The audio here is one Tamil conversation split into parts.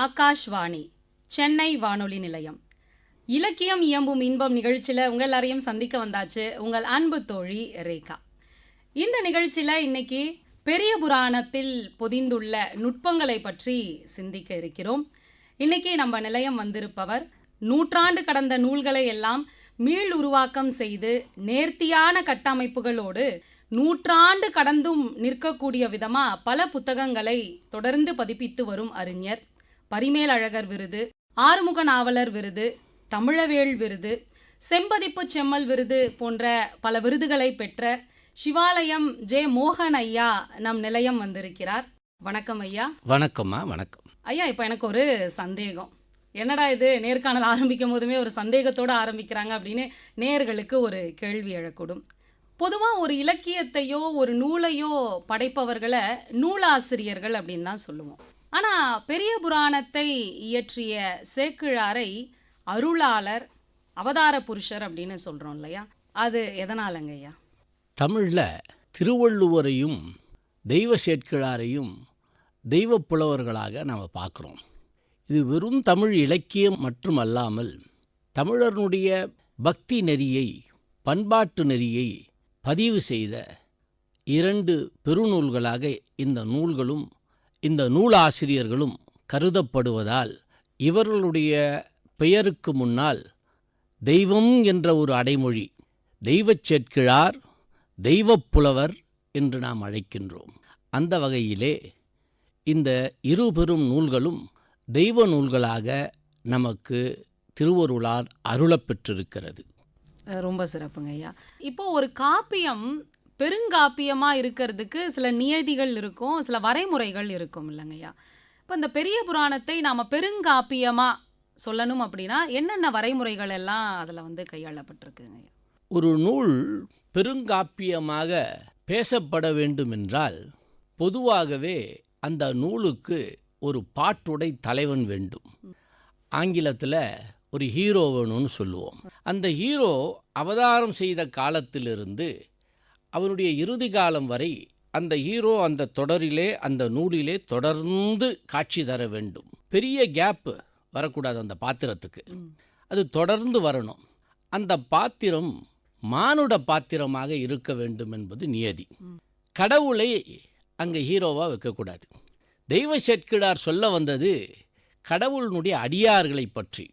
ஆகாஷ்வாணி சென்னை வானொலி நிலையம் இலக்கியம் இயம்பும் இன்பம் நிகழ்ச்சியில் உங்கள் எல்லாரையும் சந்திக்க வந்தாச்சு. உங்கள் அன்பு தோழி ரேகா. இந்த நிகழ்ச்சியில் இன்னைக்கு பெரிய புராணத்தில் பொதிந்துள்ள நுட்பங்களை பற்றி சிந்திக்க இருக்கிறோம். இன்னைக்கு நம்ம நிலையம் வந்திருப்பவர் நூற்றாண்டு கடந்த நூல்களை எல்லாம் மீள் உருவாக்கம் செய்து நேர்த்தியான கட்டமைப்புகளோடு நூற்றாண்டு கடந்தும் நிற்கக்கூடிய விதமாக பல புத்தகங்களை தொடர்ந்து பதிப்பித்து வரும் அறிஞர், பரிமேலழகர் விருது, ஆறுமுக நாவலர் விருது, தமிழவேள் விருது, செம்பதிப்பு செம்மல் விருது போன்ற பல விருதுகளை பெற்ற சிவாலயம் ஜே மோகன் ஐயா நம் நிலையம் வந்திருக்கிறார். வணக்கம் ஐயா. வணக்கம்மா. வணக்கம் ஐயா. இப்போ எனக்கு ஒரு சந்தேகம். என்னடா இது, நேர்காணல் ஆரம்பிக்கும் போதுமே ஒரு சந்தேகத்தோடு ஆரம்பிக்கிறாங்க அப்படின்னு நேயர்களுக்கு ஒரு கேள்வி எழக்கூடும். பொதுவாக ஒரு இலக்கியத்தையோ ஒரு நூலையோ படைப்பவர்களை நூலாசிரியர்கள் அப்படின்னு தான் சொல்லுவோம். ஆனால் பெரிய புராணத்தை இயற்றிய சேக்கிழாரை அருளாளர், அவதார புருஷர் அப்படின்னு சொல்கிறோம் இல்லையா? அது எதனாலங்க ஐயா? தமிழில் திருவள்ளுவரையும் தெய்வ சேக்கிழாரையும் தெய்வ புலவர்களாக நாம் பார்க்குறோம். இது வெறும் தமிழ் இலக்கியம் மட்டுமல்லாமல் தமிழர்களுடைய பக்தி நெறியை, பண்பாட்டு நெறியை பதிவு செய்த இரண்டு பெருநூல்களாக இந்த நூல்களும் இந்த நூலாசிரியர்களும் கருதப்படுவதால் இவர்களுடைய பெயருக்கு முன்னால் தெய்வம் என்ற ஒரு அடைமொழி, தெய்வச் சேக்கிழார், தெய்வப் புலவர் என்று நாம் அழைக்கின்றோம். அந்த வகையிலே இந்த இரு பெரும் நூல்களும் தெய்வ நூல்களாக நமக்கு திருவருளால் அருளப்பெற்றிருக்கிறது. ரொம்ப சிறப்புங்க ஐயா. இப்போ ஒரு காப்பியம் பெருங்காப்பியமாக இருக்கிறதுக்கு சில நியதிகள் இருக்கும், சில வரைமுறைகள் இருக்கும் இல்லைங்க ஐயா? இப்போ இந்த பெரிய புராணத்தை நாம் பெருங்காப்பியமாக சொல்லணும் அப்படின்னா என்னென்ன வரைமுறைகள் எல்லாம் அதில் கையாளப்பட்டிருக்குங்க ஐயா? ஒரு நூல் பெருங்காப்பியமாக பேசப்பட வேண்டுமென்றால் பொதுவாகவே அந்த நூலுக்கு ஒரு பாட்டுடை தலைவன் வேண்டும். ஆங்கிலத்தில் ஒரு ஹீரோ வேணும்னு சொல்லுவோம். அந்த ஹீரோ அவதாரம் செய்த காலத்திலிருந்து அவனுடைய இறுதி காலம் வரை அந்த ஹீரோ அந்த தொடரிலே, அந்த நூலிலே தொடர்ந்து காட்சி தர வேண்டும். பெரிய கேப்பு வரக்கூடாது அந்த பாத்திரத்துக்கு. அது தொடர்ந்து வரணும். அந்த பாத்திரம் மானுட பாத்திரமாக இருக்க வேண்டும் என்பது நியதி. கடவுளை அங்கே ஹீரோவாக வைக்கக்கூடாது. தெய்வ சேக்கிழார் சொல்ல வந்தது கடவுளினுடைய அடியார்களை பற்றி.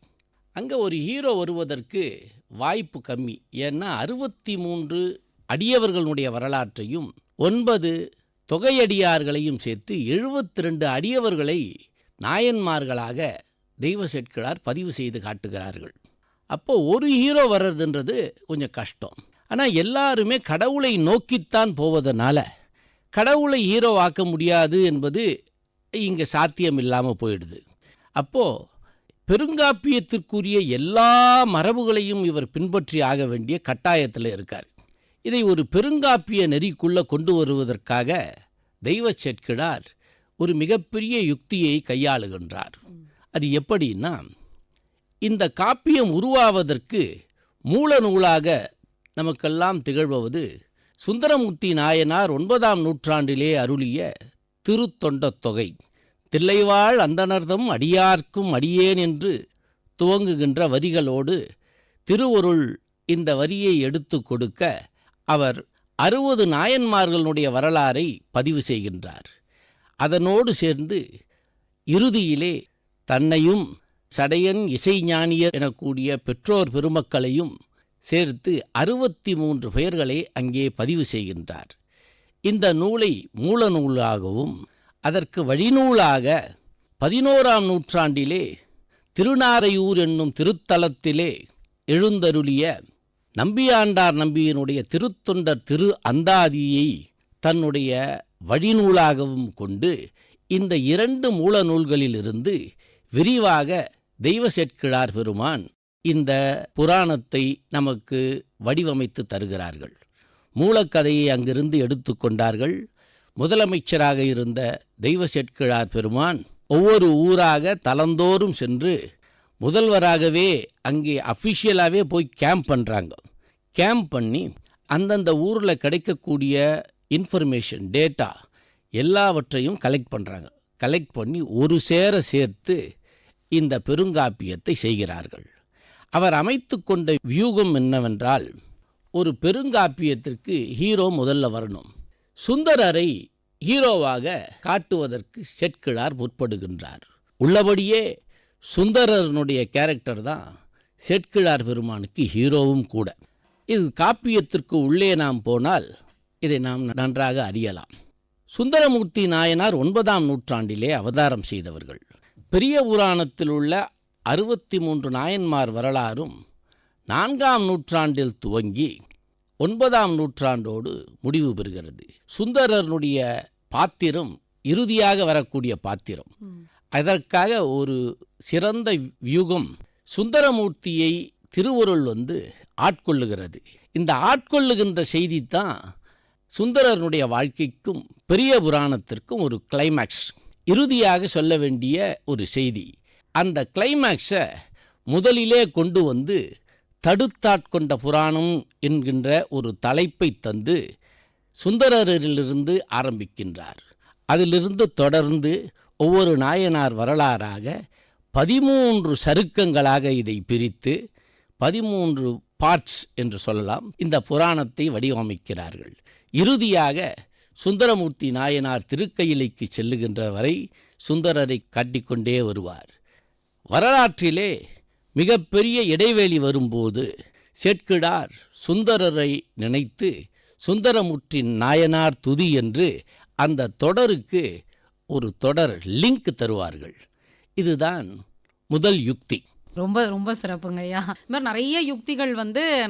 அங்கே ஒரு ஹீரோ வருவதற்கு வாய்ப்பு கம்மி. ஏன்னா 63 அடியவர்களுடைய வரலாற்றையும் 9 தொகையடியார்களையும் சேர்த்து 72 அடியவர்களை நாயன்மார்களாக தெய்வ சேக்கிழார் பதிவு செய்து காட்டுகிறார்கள். அப்போது ஒரு ஹீரோ வர்றதுன்றது கொஞ்சம் கஷ்டம். ஆனால் எல்லாருமே கடவுளை நோக்கித்தான் போவதனால கடவுளை ஹீரோ ஆக்க முடியாது என்பது இங்கே சாத்தியம் இல்லாமல் போயிடுது. அப்போது பெருங்காப்பியத்திற்குரிய எல்லா மரபுகளையும் இவர் பின்பற்றி ஆக வேண்டிய கட்டாயத்தில் இருக்கார். இதை ஒரு பெருங்காப்பிய நெறிக்குள்ளே கொண்டு வருவதற்காக தெய்வ சேக்கிழார் ஒரு மிகப்பெரிய யுக்தியை கையாளுகின்றார். அது எப்படின்னா, இந்த காப்பியம் உருவாவதற்கு மூல நூலாக நமக்கெல்லாம் திகழ்வது சுந்தரமூர்த்தி நாயனார் 9ஆம் நூற்றாண்டிலே அருளிய திருத்தொண்ட தொகை. தில்லைவாழ் அந்தணர்தம் அடியார்க்கும் அடியேன் என்று துவங்குகின்ற வரிகளோடு திருவருள் இந்த வரியை எடுத்து கொடுக்க அவர் 60 நாயன்மார்களுடைய வரலாறை பதிவு செய்கின்றார். அதனோடு சேர்ந்து இறுதியிலே தன்னையும் சடையன் இசைஞானியர் எனக்கூடிய பெற்றோர் பெருமக்களையும் சேர்த்து 63 பெயர்களை அங்கே பதிவு செய்கின்றார். இந்த நூலை மூல நூலாகவும் அதற்கு வழிநூலாக 11ஆம் நூற்றாண்டிலே திருநாரையூர் என்னும் திருத்தலத்திலே எழுந்தருளிய நம்பியாண்டார் நம்பியினுடைய திருத்தொண்டர் திரு அந்தாதியை தன்னுடைய வழிநூலாகவும் கொண்டு இந்த 2 மூல நூல்களிலிருந்து விரிவாக தெய்வ சேக்கிழார் பெருமான் இந்த புராணத்தை நமக்கு வடிவமைத்து தருகிறார்கள். மூலக்கதையை அங்கிருந்து எடுத்து கொண்டார்கள். முதலமைச்சராக இருந்த தெய்வ சேக்கிழார் பெருமான் ஒவ்வொரு ஊராக தலந்தோறும் சென்று முதல்வராகவே அங்கே அஃபிஷியலாகவே போய் கேம்ப் பண்ணுறாங்க. கேம்ப் பண்ணி அந்தந்த ஊரில் கிடைக்கக்கூடிய இன்ஃபர்மேஷன், டேட்டா எல்லாவற்றையும் கலெக்ட் பண்ணுறாங்க. கலெக்ட் பண்ணி ஒரு சேர சேர்த்து இந்த பெருங்காப்பியத்தை செய்கிறார்கள். அவர் அமைத்து கொண்ட வியூகம் என்னவென்றால், ஒரு பெருங்காப்பியத்திற்கு ஹீரோ முதல்ல வரணும். சுந்தரரை ஹீரோவாக காட்டுவதற்கு சேக்கிழார் முற்படுகின்றார். உள்ளபடியே சுந்தரனுடைய கேரக்டர் தான் சேக்கிழார் பெருமானுக்கு ஹீரோவும் கூட. இது காப்பியத்திற்கு உள்ளே நாம் போனால் இதை நாம் நன்றாக அறியலாம். சுந்தரமூர்த்தி நாயனார் 9ஆம் நூற்றாண்டிலே அவதாரம் செய்தவர்கள். பெரிய புராணத்தில் உள்ள 63 நாயன்மார் வரலாறும் 4ஆம் நூற்றாண்டில் துவங்கி 9ஆம் நூற்றாண்டோடு முடிவு பெறுகிறது. சுந்தரனுடைய பாத்திரம் இறுதியாக வரக்கூடிய பாத்திரம். அதற்காக ஒரு சிறந்த வியூகம் சுந்தரமூர்த்தியை திருவருள் ஆட்கொள்ளுகிறது. இந்த ஆட்கொள்ளுகின்ற செய்தி தான் சுந்தரனுடைய வாழ்க்கைக்கும் பெரிய புராணத்திற்கும் ஒரு கிளைமேக்ஸ், இறுதியாக சொல்ல வேண்டிய ஒரு செய்தி. அந்த கிளைமேக்ஸை முதலிலே கொண்டு தடுத்தாட்கொண்ட புராணம் என்கின்ற ஒரு தலைப்பை தந்து சுந்தரரிலிருந்து ஆரம்பிக்கின்றார். அதிலிருந்து தொடர்ந்து ஒவ்வொரு நாயனார் வரலாறாக 13 சருக்கங்களாக இதை பிரித்து 13 பார்ட்ஸ் என்று சொல்லலாம், இந்த புராணத்தை வடிவமைக்கிறார்கள். இறுதியாக சுந்தரமூர்த்தி நாயனார் திருக்கையிலைக்கு செல்லுகின்ற வரை சுந்தரரை காட்டிக்கொண்டே வருவார். வரலாற்றிலே மிகப்பெரிய இடைவெளி வரும்போது சேக்கிழார் சுந்தரரை நினைத்து சுந்தரமூர்த்தி நாயனார் துதி என்று அந்த தொடருக்கு ஒரு தொடர் லிங்க் தருவார்கள். இதுதான் முதல் யுக்தி. ரொம்ப ரொம்ப சிறப்புங்க ஐயா. இது மாதிரி நிறைய யுக்திகள்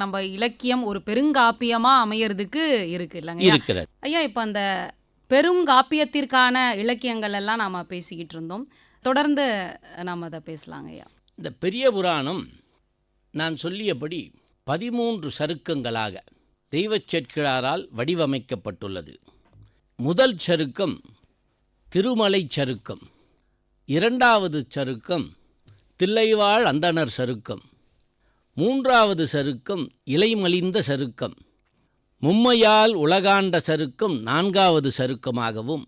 நம்ம இலக்கியம் ஒரு பெருங்காப்பியமா அமையறதுக்கு இருக்கு இல்லைங்க இருக்கிறது ஐயா. இப்போ அந்த பெருங்காப்பியத்திற்கான இலக்கியங்கள் எல்லாம் நாம பேசிக்கிட்டு இருந்தோம், தொடர்ந்து நாம் அதை பேசலாங்க ஐயா. இந்த பெரிய புராணம் நான் சொல்லியபடி 13 சருக்கங்களாக தெய்வச் சேக்கிழாரால் வடிவமைக்கப்பட்டுள்ளது. முதல் சருக்கம் திருமலை சருக்கம், 2வது சருக்கம் தில்லைவாழ் அந்தணர் சருக்கம், 3வது சருக்கம் இலைமலிந்த சருக்கம், மும்மையால் உலகாண்ட சருக்கம் 4வது சருக்கமாகவும்,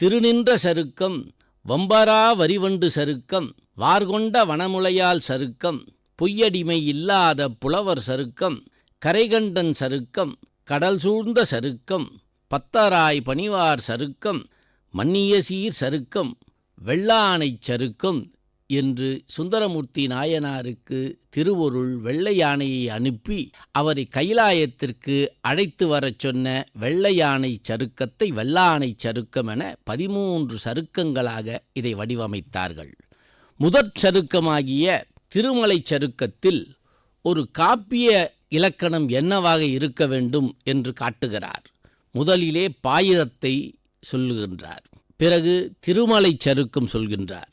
திருநின்ற சருக்கம் வம்பரா வரிவண்டு சருக்கம், வார்கொண்ட வனமுலையால் சருக்கம், பொய்யடிமை இல்லாத புலவர் சருக்கம், கரைகண்டன் சருக்கம், கடல் சூழ்ந்த சருக்கம், பத்தராய் பணிவார் சருக்கம், மன்னிய சீர் சருக்கம், வெள்ளானை சருக்கம் என்று சுந்தரமூர்த்தி நாயனாருக்கு திருவருள் வெள்ளை யானையை அனுப்பி அவரை கைலாயத்திற்கு அழைத்து வரச் சொன்ன வெள்ளை யானை சருக்கத்தை வெள்ளானை சருக்கம் என 13 சருக்கங்களாக இதை வடிவமைத்தார்கள். முதற் சருக்கமாகிய திருமலை சருக்கத்தில் ஒரு காப்பிய இலக்கணம் என்னவாக இருக்க வேண்டும் என்று காட்டுகிறார். முதலிலே பாயிரத்தை சொல்லுகின்றார், பிறகு திருமலை சருக்கம் சொல்கின்றார்,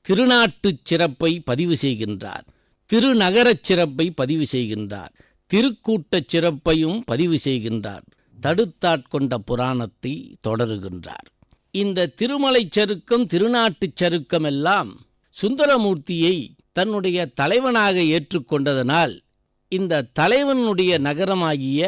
திருநாட்டுச் சிறப்பை பதிவு செய்கின்றார், திருநகரச் சிறப்பை பதிவு செய்கின்றார், திருக்கூட்டச் சிறப்பையும் பதிவு செய்கின்றார், தடுத்தாட்கொண்ட புராணத்தை தொடருகின்றார். இந்த திருமலை சருக்கம் திருநாட்டுச் சருக்கம் எல்லாம் சுந்தரமூர்த்தியை தன்னுடைய தலைவனாக ஏற்றுக்கொண்டதனால் இந்த தலைவனுடைய நகரமாகிய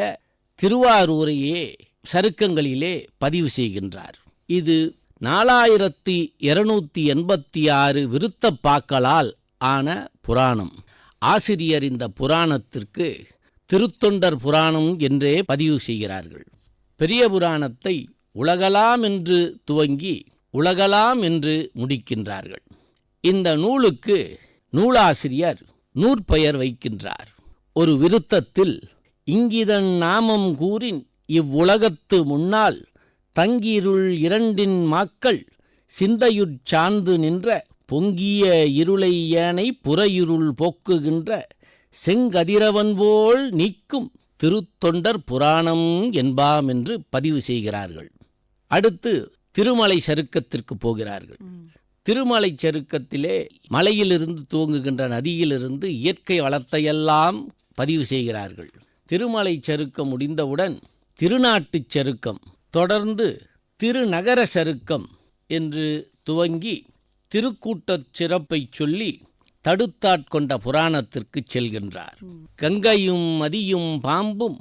திருவாரூரையே சருக்கங்களிலே பதிவு செய்கின்றார். இது 4286 விருத்தப்பாக்களால் ஆன புராணம். ஆசிரியர் இந்த புராணத்திற்கு திருத்தொண்டர் புராணம் என்றே பதிவு செய்கிறார்கள். பெரிய புராணத்தை உலகலாம் என்று துவங்கி உலகலாம் என்று முடிக்கின்றார்கள். இந்த நூலுக்கு நூலாசிரியர் நூற்பெயர் வைக்கின்றார். ஒரு விருத்தத்தில் இங்கிதன் நாமம் கூறின் இவ்வுலகத்து முன்னால் தங்கிருள் இரண்டின் மாக்கள் சிந்தையுட் சார்ந்து நின்ற பொங்கிய இருளை ஏனை புறையிருள் போக்குகின்ற செங்கதிரவன் போல் நீக்கும் திருத்தொண்டர் புராணம் என்பாம் என்று பதிவு செய்கிறார்கள். அடுத்து திருமலை சருக்கத்திற்கு போகிறார்கள். திருமலை சருக்கத்திலே மலையிலிருந்து துவங்குகின்ற நதியிலிருந்து இயற்கை வளத்தையெல்லாம் பதிவு செய்கிறார்கள். திருமலை சருக்கம் முடிந்தவுடன் திருநாட்டுச் சருக்கம், தொடர்ந்து திருநகர சருக்கம் என்று துவங்கி திருக்கூட்டச் சிறப்பை சொல்லி தடுத்தாட்கொண்ட புராணத்திற்கு செல்கின்றார். கங்கையும் மதியும் பாம்பும்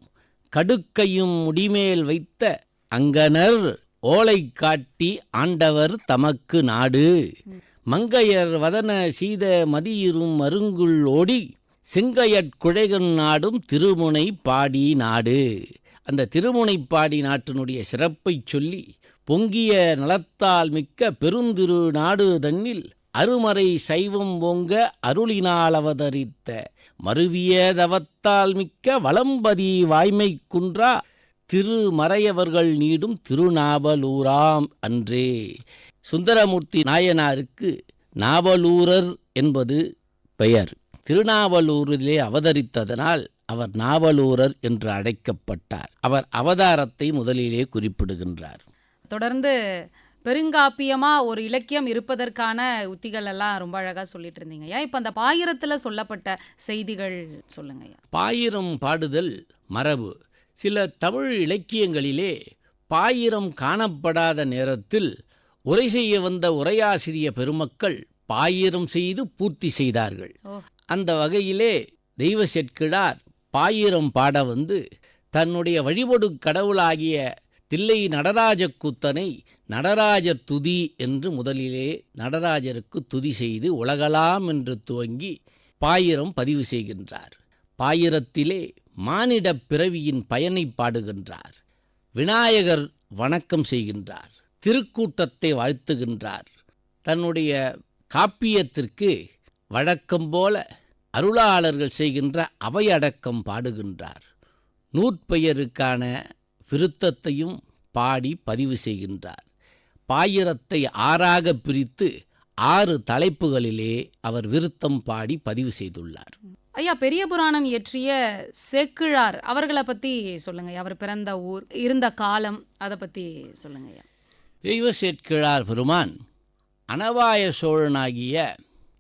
கடுக்கையும் முடிமேல் வைத்த அங்கனர் ஓலை காட்டி ஆண்டவர் தமக்கு நாடு. மங்கையர் வதன சீத மதியிரும் மருங்குள் ஓடி செங்கையற் குழைகன் நாடும் திருமுனை பாடி நாடு. அந்த திருமுனைப்பாடி நாட்டினுடைய சிறப்பை சொல்லி, பொங்கிய நலத்தால் மிக்க பெருந்திரு நாடு தன்னில் அருமறை சைவம் ஓங்க அருளினால் அவதரித்த மருவிய தவத்தால் மிக்க வளம்பதி வாய்மை குன்றா திருமறையவர்கள் நீடும் திருநாவலூராம் அன்றே. சுந்தரமூர்த்தி நாயனாருக்கு நாவலூரர் என்பது பெயர். திருநாவலூரிலே அவதரித்ததனால் அவர் நாவலூரர் என்று அழைக்கப்பட்டார். அவர் அவதாரத்தை முதலிலே குறிப்பிடுகின்றார். தொடர்ந்து பெருங்காப்பியமா ஒரு இலக்கியம் இருப்பதற்கான உத்திகள் எல்லாம் ரொம்ப அழகா சொல்லிட்டு இருந்தீங்கய்யா. இப்போ அந்த பாயிரத்துல சொல்லப்பட்ட செய்திகள் சொல்லுங்கய்யா. பாயிரம் பாடுதல் மரபு. சில தமிழ் இலக்கியங்களிலே பாயிரம் காணப்படாத நேரத்தில் உரை செய்ய வந்த உரையாசிரிய பெருமக்கள் பாயிரம் செய்து பூர்த்தி செய்தார்கள். அந்த வகையிலே தெய்வ செட்கிழார் பாயிரம் பாட வந்து தன்னுடைய வழிபடு கடவுளாகிய தில்லை நடராஜ கூத்தனை நடராஜர் துதி என்று முதலிலே நடராஜருக்கு துதி செய்து உலகலாம் என்று துவங்கி பாயிரம் பதிவு செய்கின்றார். பாயிரத்திலே மானிடப் பிறவியின் பயனை பாடுகின்றார். விநாயகர் வணக்கம் செய்கின்றார். திருக்கூட்டத்தை வாழ்த்துகின்றார். தன்னுடைய காப்பியத்திற்கு வழக்கம்போல அருளாளர்கள் செய்கின்ற அவையடக்கம் பாடுகின்றார். நூற்பெயருக்கான விருத்தத்தையும் பாடி பதிவு செய்கின்றார். பாயிரத்தை 6ஆக பிரித்து 6 தலைப்புகளிலே அவர் விருத்தம் பாடி பதிவு செய்துள்ளார். ஐயா, பெரிய புராணம் இயற்றிய சேக்கிழார் அவர்களை பற்றி சொல்லுங்க. அவர் பிறந்த ஊர், இருந்த காலம், அதை பற்றி சொல்லுங்க ஐயா. தெய்வ சேக்கிழார் பெருமான் அனவாய சோழனாகிய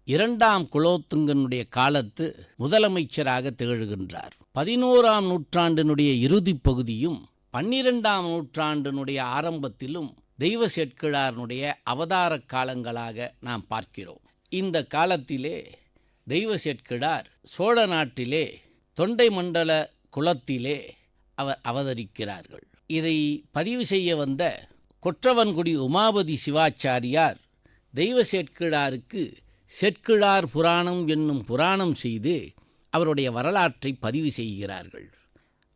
2ஆம் குலோத்துங்கனுடைய காலத்து முதலமைச்சராக திகழ்கின்றார். 11ஆம் நூற்றாண்டினுடைய இறுதிப் பகுதியும் 12ஆம் நூற்றாண்டினுடைய ஆரம்பத்திலும் தெய்வ சேக்கிழாருடைய அவதார காலங்களாக நாம் பார்க்கிறோம். இந்த காலத்திலே தெய்வ சேக்கிழார் சோழ நாட்டிலே தொண்டை மண்டல குலத்திலே அவர் அவதரிக்கிறார்கள். இதை பதிவு செய்ய வந்த கொற்றவன்குடி உமாபதி சிவாச்சாரியார் தெய்வ சேக்கிழாருக்கு சேக்கிழார் புராணம் என்னும் புராணம் செய்து அவருடைய வரலாற்றை பதிவு செய்கிறார்கள்.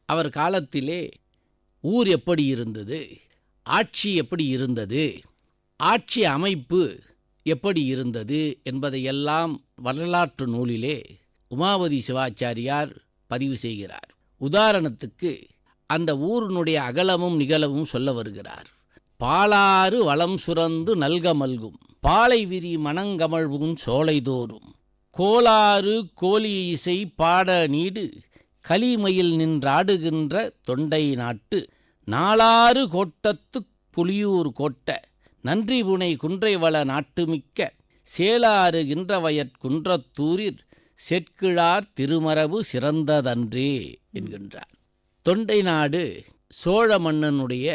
அவர் காலத்திலே ஊர் எப்படி இருந்தது, ஆட்சி எப்படி இருந்தது, ஆட்சி அமைப்பு எப்படி இருந்தது என்பதையெல்லாம் வரலாற்று நூலிலே உமாபதி சிவாச்சாரியார் பதிவு செய்கிறார். உதாரணத்துக்கு அந்த ஊரினுடைய அகலமும் நிகழவும் சொல்ல வருகிறார். பாலாறு வளம் சுரந்து நல்க மல்கும் பாலை விரி மணங்கமழ்வும் சோலைதோறும் கோலாறு கோலி இசை பாட நீடு கலிமயில் நின்றாடுகின்ற தொண்டை நாட்டு நாளாறு கோட்டத்துப் புலியூர் கோட்ட நன்றிபுனை குன்றைவள நாட்டுமிக்க சேலாறுகின்ற வயற் குன்றத்தூரிற் செட்கிழார் திருமரபு சிறந்ததன்றே என்கின்றார். தொண்டை நாடு சோழ மன்னனுடைய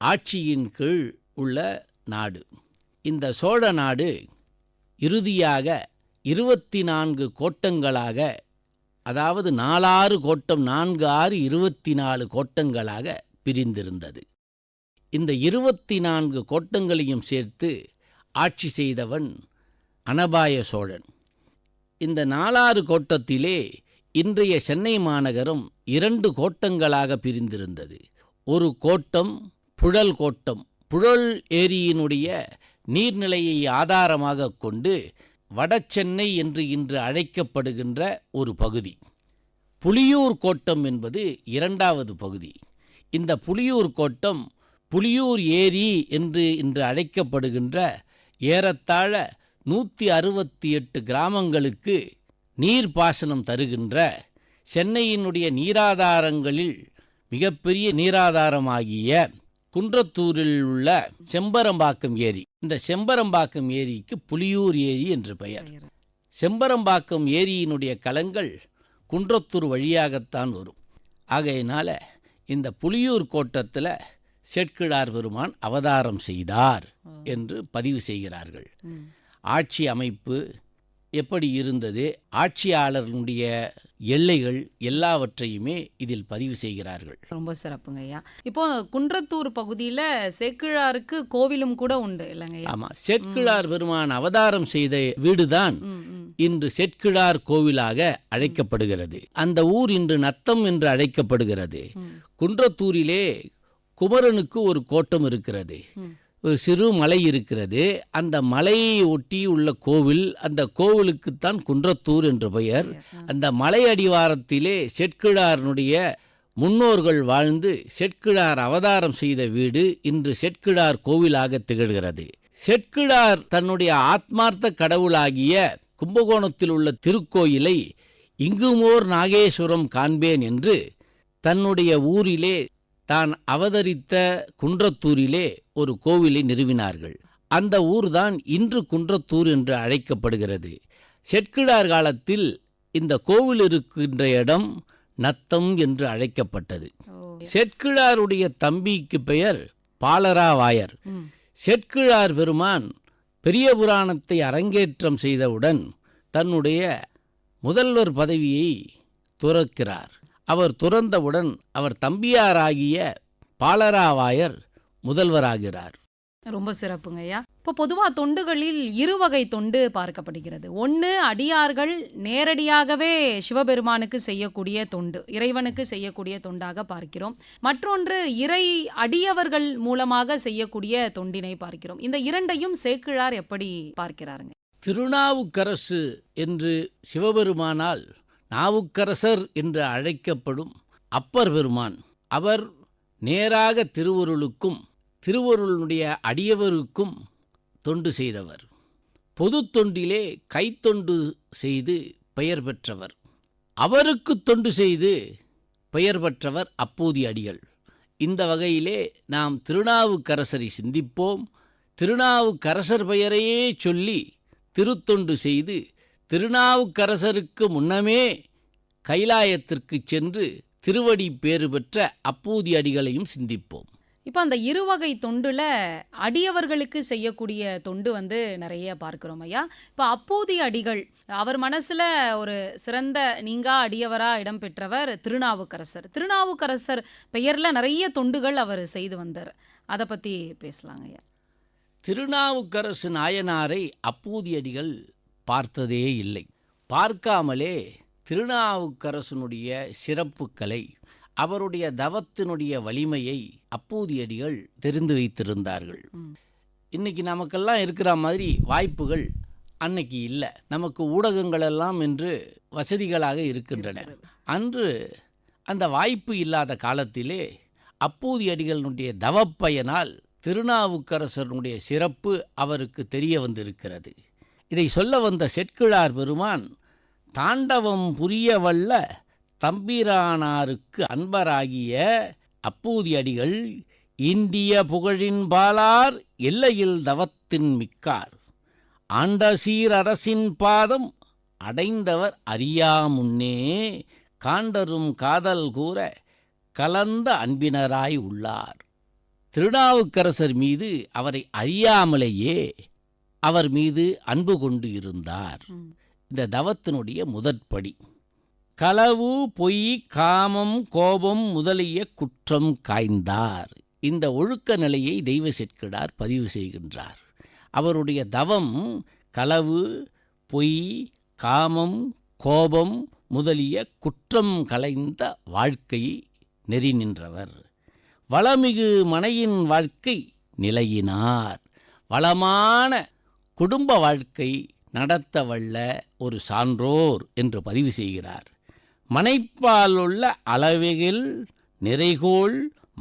ஆட்சியின் கீழ் உள்ள நாடு. இந்த சோழ நாடு இறுதியாக 24 கோட்டங்களாக, அதாவது 4 கோட்டம் 4 6 24 கோட்டங்களாக பிரிந்திருந்தது. இந்த 24 கோட்டங்களையும் சேர்த்து ஆட்சி செய்தவன் அனபாய சோழன். இந்த 4 கோட்டத்திலே இன்றைய சென்னை மாநகரம் 2 கோட்டங்களாக பிரிந்திருந்தது. ஒரு கோட்டம் புழல் கோட்டம். புழல் ஏரியினுடைய நீர்நிலையை ஆதாரமாக கொண்டு வடசென்னை என்று இன்று அழைக்கப்படுகின்ற ஒரு பகுதி. புலியூர் கோட்டம் என்பது 2வது பகுதி. இந்த புலியூர் கோட்டம் புலியூர் ஏரி என்று இன்று அழைக்கப்படுகின்ற ஏறத்தாழ 168 கிராமங்களுக்கு நீர்ப்பாசனம் தருகின்ற சென்னையினுடைய நீராதாரங்களில் மிகப்பெரிய நீராதாரமாகிய குன்றத்தூரில் உள்ள செம்பரம்பாக்கம் ஏரி. இந்த செம்பரம்பாக்கம் ஏரிக்கு புலியூர் ஏரி என்று பெயர். செம்பரம்பாக்கம் ஏரியினுடைய கலங்கள் குன்றத்தூர் வழியாகத்தான் வரும். ஆகையினால இந்த புலியூர் கோட்டத்தில் சேக்கிழார் பெருமான் அவதாரம் செய்தார் என்று பதிவு செய்கிறார்கள். ஆட்சி அமைப்பு, எப்படி இருந்தது, ஆட்சியாளர்களுடைய எல்லைகள் எல்லாவற்றையுமே இதில் பதிவு செய்கிறார்கள். ரொம்ப சிறப்புங்க ஐயா. இப்போ குன்றத்தூர் பகுதியில சேக்கிழாருக்கு கோவிலும் கூட உண்டு இல்லைங்க ஐயா? ஆமாம், சேக்கிழார் பெருமான் அவதாரம் செய்த வீடுதான் இன்று சேக்கிழார் கோவிலாக அழைக்கப்படுகிறது. அந்த ஊர் இன்று நத்தம் என்று அழைக்கப்படுகிறது. குன்றத்தூரிலே குமரனுக்கு ஒரு கோட்டம் இருக்கிறது, ஒரு சிறு மலை இருக்கிறது. அந்த மலையை ஒட்டி உள்ள கோவில், அந்த கோவிலுக்குத்தான் குன்றத்தூர் என்று பெயர். அந்த மலை அடிவாரத்திலே சேக்கிழாரனுடைய முன்னோர்கள் வாழ்ந்து சேக்கிழார் அவதாரம் செய்த வீடு இன்று சேக்கிழார் கோவிலாக திகழ்கிறது. சேக்கிழார் தன்னுடைய ஆத்மார்த்த கடவுளாகிய கும்பகோணத்தில் உள்ள திருக்கோயிலை இங்குமோர் நாகேஸ்வரம் காண்பேன் என்று தன்னுடைய ஊரிலே தான் அவதரித்த குன்றத்தூரிலே ஒரு கோவிலை நிறுவினார்கள். அந்த ஊர்தான் இன்று குன்றத்தூர் என்று அழைக்கப்படுகிறது. சேக்கிழார் காலத்தில் இந்த கோவில் இருக்கின்ற இடம் நத்தம் என்று அழைக்கப்பட்டது. சேக்கிழாருடைய தம்பிக்கு பெயர் பாலராவாயர். சேக்கிழார் பெருமான் பெரிய புராணத்தை அரங்கேற்றம் செய்தவுடன் தன்னுடைய முதல்வர் பதவியை துறக்கிறார். அவர் துறந்தவுடன் அவர் தம்பியாராகிய பாலராவாயர் முதல்வராகிறார். ரொம்ப சிறப்புங்க ஐயா. இப்போ பொதுவாக தொண்டுகளில் இருவகை தொண்டு பார்க்கப்படுகிறது. ஒன்று, அடியார்கள் நேரடியாகவே சிவபெருமானுக்கு செய்யக்கூடிய தொண்டு, இறைவனுக்கு செய்யக்கூடிய தொண்டாக பார்க்கிறோம். மற்றொன்று, இறை அடியவர்கள் மூலமாக செய்யக்கூடிய தொண்டினை பார்க்கிறோம். இந்த இரண்டையும் சேக்கிழார் எப்படி பார்க்கிறாருங்க? திருநாவுக்கரசு என்று சிவபெருமானால் நாவுக்கரசர் என்று அழைக்கப்படும் அப்பர் பெருமான், அவர் நேராக திருவருளுக்கும் திருவருளுடைய அடியவருக்கும் தொண்டு செய்தவர். பொது தொண்டிலே கைத்தொண்டு செய்து பெயர் பெற்றவர். அவருக்கு தொண்டு செய்து பெயர் பெற்றவர் அப்பூதி அடிகள். இந்த வகையிலே நாம் திருநாவுக்கரசரை சிந்திப்போம். திருநாவுக்கரசர் பெயரையே சொல்லி திருத்தொண்டு செய்து திருநாவுக்கரசருக்கு முன்னமே கைலாயத்திற்கு சென்று திருவடி பேறு பெற்ற அப்பூதி அடிகளையும் சிந்திப்போம். இப்போ அந்த இருவகை தொண்டுல அடியவர்களுக்கு செய்யக்கூடிய தொண்டு நிறைய பார்க்கிறோம் ஐயா. இப்போ அப்பூதி அடிகள், அவர் மனசுல ஒரு சிறந்த நீங்கா அடியவரா இடம் பெற்றவர் திருநாவுக்கரசர். திருநாவுக்கரசர் பெயர்ல நிறைய தொண்டுகள் அவர் செய்து வந்தார். அதை பத்தி பேசலாங்க ஐயா. திருநாவுக்கரசு நாயனாரை அப்பூதி அடிகள் பார்த்ததே இல்லை. பார்க்காமலே திருநாவுக்கரசனுடைய சிறப்புகளை, அவருடைய தவத்தினுடைய வலிமையை அப்பூதியடிகள் தெரிந்து வைத்திருந்தார்கள். இன்னைக்கு நமக்கெல்லாம் இருக்கிற மாதிரி வாய்ப்புகள் அன்னைக்கு இல்லை. நமக்கு ஊடகங்களெல்லாம் இன்று வசதிகளாக இருக்கின்றன. அன்று அந்த வாய்ப்பு இல்லாத காலத்திலே அப்பூதியடிகளுடைய தவப்பயனால் திருநாவுக்கரசனுடைய சிறப்பு அவருக்கு தெரிய வந்திருக்கிறது. இதை சொல்ல வந்த சேக்கிழார் பெருமான், தாண்டவம் புரிய வல்ல தம்பிரானாருக்கு அன்பராகிய அப்பூதி அடிகள் இந்திய புகழின் பாலார் எல்லையில் தவத்தின் மிக்கார் ஆண்டசீர் அரசின் பாதம் அடைந்தவர் அறியாமுன்னே காண்டரும் காதல் கூற கலந்த அன்பினராய் உள்ளார். திருநாவுக்கரசர் மீது அவரை அறியாமலேயே அவர் மீது அன்பு கொண்டு இருந்தார். இந்த தவத்தினுடைய முதற்படி களவு, பொய், காமம், கோபம் முதலிய குற்றம் காய்ந்தார். இந்த ஒழுக்க நிலையை தெய்வ சேக்கிழார் பதிவு செய்கின்றார். அவருடைய தவம் களவு, பொய், காமம், கோபம் முதலிய குற்றம் களைந்த வாழ்க்கை நெறி நின்றவர். வளமிகு மனையின் வாழ்க்கை நிலையினார். வளமான குடும்ப வாழ்க்கை நடத்த வல்ல ஒரு சான்றோர் என்று பதிவு செய்கிறார். மனைப்பாலுள்ள அளவைகள் நிறைகோள்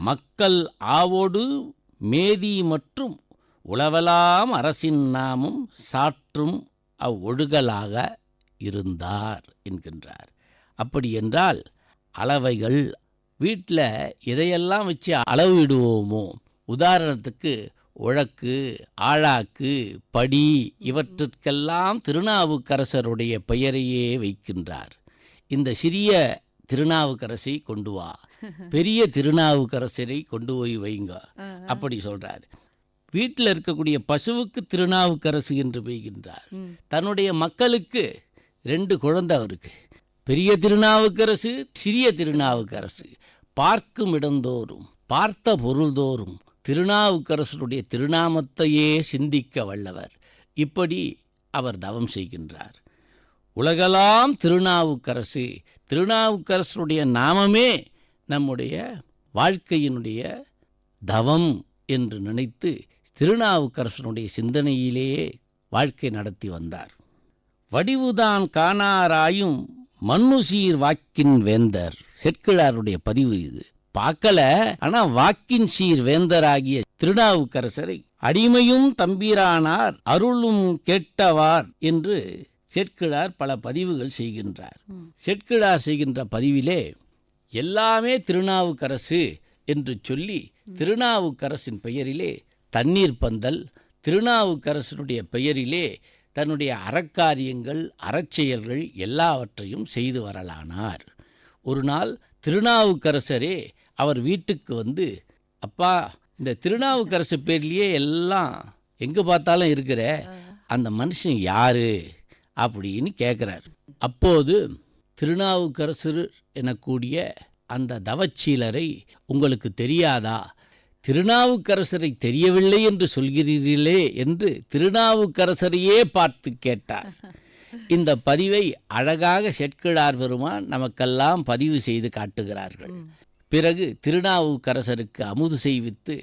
மக்கள் ஆவோடு மேதி மற்றும் உளவலாம் அரசின் நாமும் சாற்றும் அவ்வொழுகலாக இருந்தார் என்கின்றார். அப்படி என்றால் அளவைகள் வீட்டில் எதையெல்லாம் வச்சு அளவிடுவோமோ, உதாரணத்துக்கு உழக்கு, ஆழாக்கு, படி, இவற்றிற்கெல்லாம் திருநாவுக்கரசருடைய பெயரையே வைக்கின்றார். இந்த சிறிய திருநாவுக்கரசை கொண்டு வா, பெரிய திருநாவுக்கரசரை கொண்டு போய் வைங்க, அப்படி சொல்றார். வீட்டில் இருக்கக்கூடிய பசுவுக்கு திருநாவுக்கரசு என்று பெய்கின்றார். ம். தன்னுடைய மக்களுக்கு 2 குழந்தை அவருக்கு, பெரிய திருநாவுக்கரசு, சிறிய திருநாவுக்கரசு. பார்க்கும் இடந்தோறும் பார்த்த பொருள்தோறும் திருநாவுக்கரசருடைய திருநாமத்தையே சிந்திக்க வல்லவர். இப்படி அவர் தவம் செய்கின்றார். உலகெல்லாம் திருநாவுக்கரசு, திருநாவுக்கரசருடைய நாமமே நம்முடைய வாழ்க்கையினுடைய தவம் என்று நினைத்து திருநாவுக்கரசனுடைய சிந்தனையிலேயே வாழ்க்கை நடத்தி வந்தார். வடிவுதான் காணாராயும் மன்னுசீர் வாக்கின் வேந்தர், செட்கிழாருடைய பதிவு இது. பார்க்கல, ஆனா வாக்கின் சீர் வேந்தராகிய திருநாவுக்கரசரை அடிமையும் தம்பிரானார் அருளும் கேட்டவார் என்று செட்கிழார் பல பதிவுகள் செய்கின்றார். செட்கிழார் செய்கின்ற பதிவிலே எல்லாமே திருநாவுக்கரசு என்று சொல்லி திருநாவுக்கரசின் பெயரிலே தண்ணீர் பந்தல், திருநாவுக்கரசனுடைய பெயரிலே தன்னுடைய அறக்காரியங்கள் அறச்செயல்கள் எல்லாவற்றையும் செய்து வரலானார். ஒரு நாள் திருநாவுக்கரசரே அவர் வீட்டுக்கு வந்து, அப்பா, இந்த திருநாவுக்கரசு பேர்லேயே எல்லாம் எங்கே பார்த்தாலும் இருக்கிற அந்த மனுஷன் யாரு அப்படின்னு கேட்குறார். அப்போது திருநாவுக்கரசர் எனக்கூடிய அந்த தவச்சீலரை உங்களுக்கு தெரியாதா? திருநாவுக்கரசரை தெரியவில்லை என்று சொல்கிறீர்களே என்று திருநாவுக்கரசரையே பார்த்து கேட்டார். இந்த பதிவை அழகாக செட்கிழார் பெருமான் நமக்கெல்லாம் பதிவு செய்து காட்டுகிறார்கள். பிறகு திருநாவுக்கரசருக்கு அமுது செய்வித்து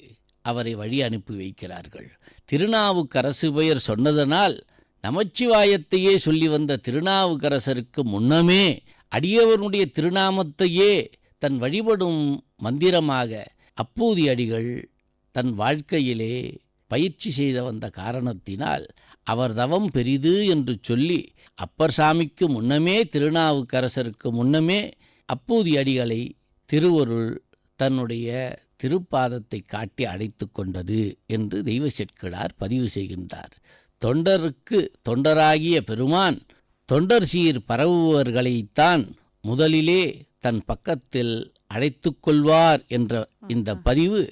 அவரை வழி அனுப்பி வைக்கிறார்கள். திருநாவுக்கரசு பெயர் சொன்னதனால் நமச்சிவாயத்தையே சொல்லி வந்த திருநாவுக்கரசருக்கு முன்னமே அடியவனுடைய திருநாமத்தையே தன் வழிபடும் மந்திரமாக அப்பூதி அடிகள் தன் வாழ்க்கையிலே பயிற்சி செய்த வந்த காரணத்தினால் அவர் தவம் பெரிது என்று சொல்லி அப்பர் சாமிக்கு முன்னமே திருநாவுக்கரசருக்கு முன்னமே அப்பூதி அடிகளை திருவருள் தன்னுடைய திருப்பாதத்தை காட்டி அழைத்து கொண்டது என்று தெய்வ செட்கிழார் பதிவு செய்கின்றார். தொண்டருக்கு தொண்டராகிய பெருமான் தொண்டர் சீர் பரவுவர்களைத்தான் முதலிலே தன் பக்கத்தில் அழைத்து கொள்வார் என்ற இந்த பதிவு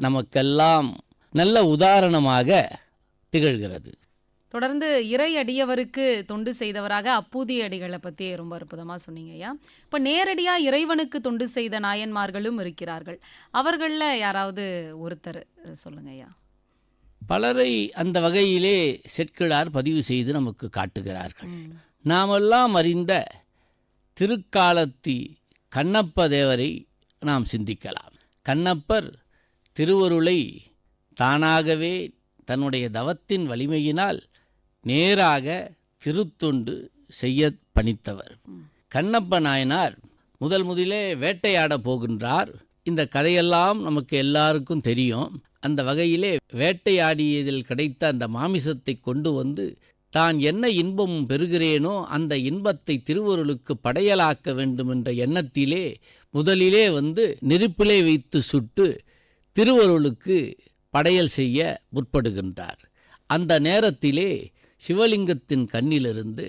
நமக்கெல்லாம் நல்ல உதாரணமாக திகழ்கிறது. தொடர்ந்து இறை அடியவருக்கு தொண்டு செய்தவராக அப்பூதி அடிகளை பற்றி ரொம்ப அற்புதமாக சொன்னீங்க ஐயா. இப்போ நேரடியாக இறைவனுக்கு தொண்டு செய்த நாயன்மார்களும் இருக்கிறார்கள். அவர்களில் யாராவது ஒருத்தர் சொல்லுங்க ஐயா. பலரை அந்த வகையிலே செட்கிழார் பதிவு செய்து நமக்கு காட்டுகிறார்கள். நாமெல்லாம் அறிந்த திருக்காலத்தி கண்ணப்ப தேவரை நாம் சிந்திக்கலாம். கண்ணப்பர் திருவருளை தானாகவே தன்னுடைய தவத்தின் வலிமையினால் நேராக திருத்தொண்டு செய்ய பணித்தவர். கண்ணப்ப நாயனார் முதலிலே வேட்டையாட போகின்றார். இந்த கதையெல்லாம் நமக்கு எல்லாருக்கும் தெரியும். அந்த வகையிலே வேட்டையாடியதில் கிடைத்த அந்த மாமிசத்தை கொண்டு வந்து தான் என்ன இன்பம் பெறுகிறேனோ அந்த இன்பத்தை திருவருளுக்கு படையலாக்க வேண்டும் என்ற எண்ணத்திலே முதலிலே வந்து நெருப்பிலே வைத்து சுட்டு திருவருளுக்கு படையல் செய்ய முற்படுகின்றார். அந்த நேரத்திலே சிவலிங்கத்தின் கண்ணிலிருந்து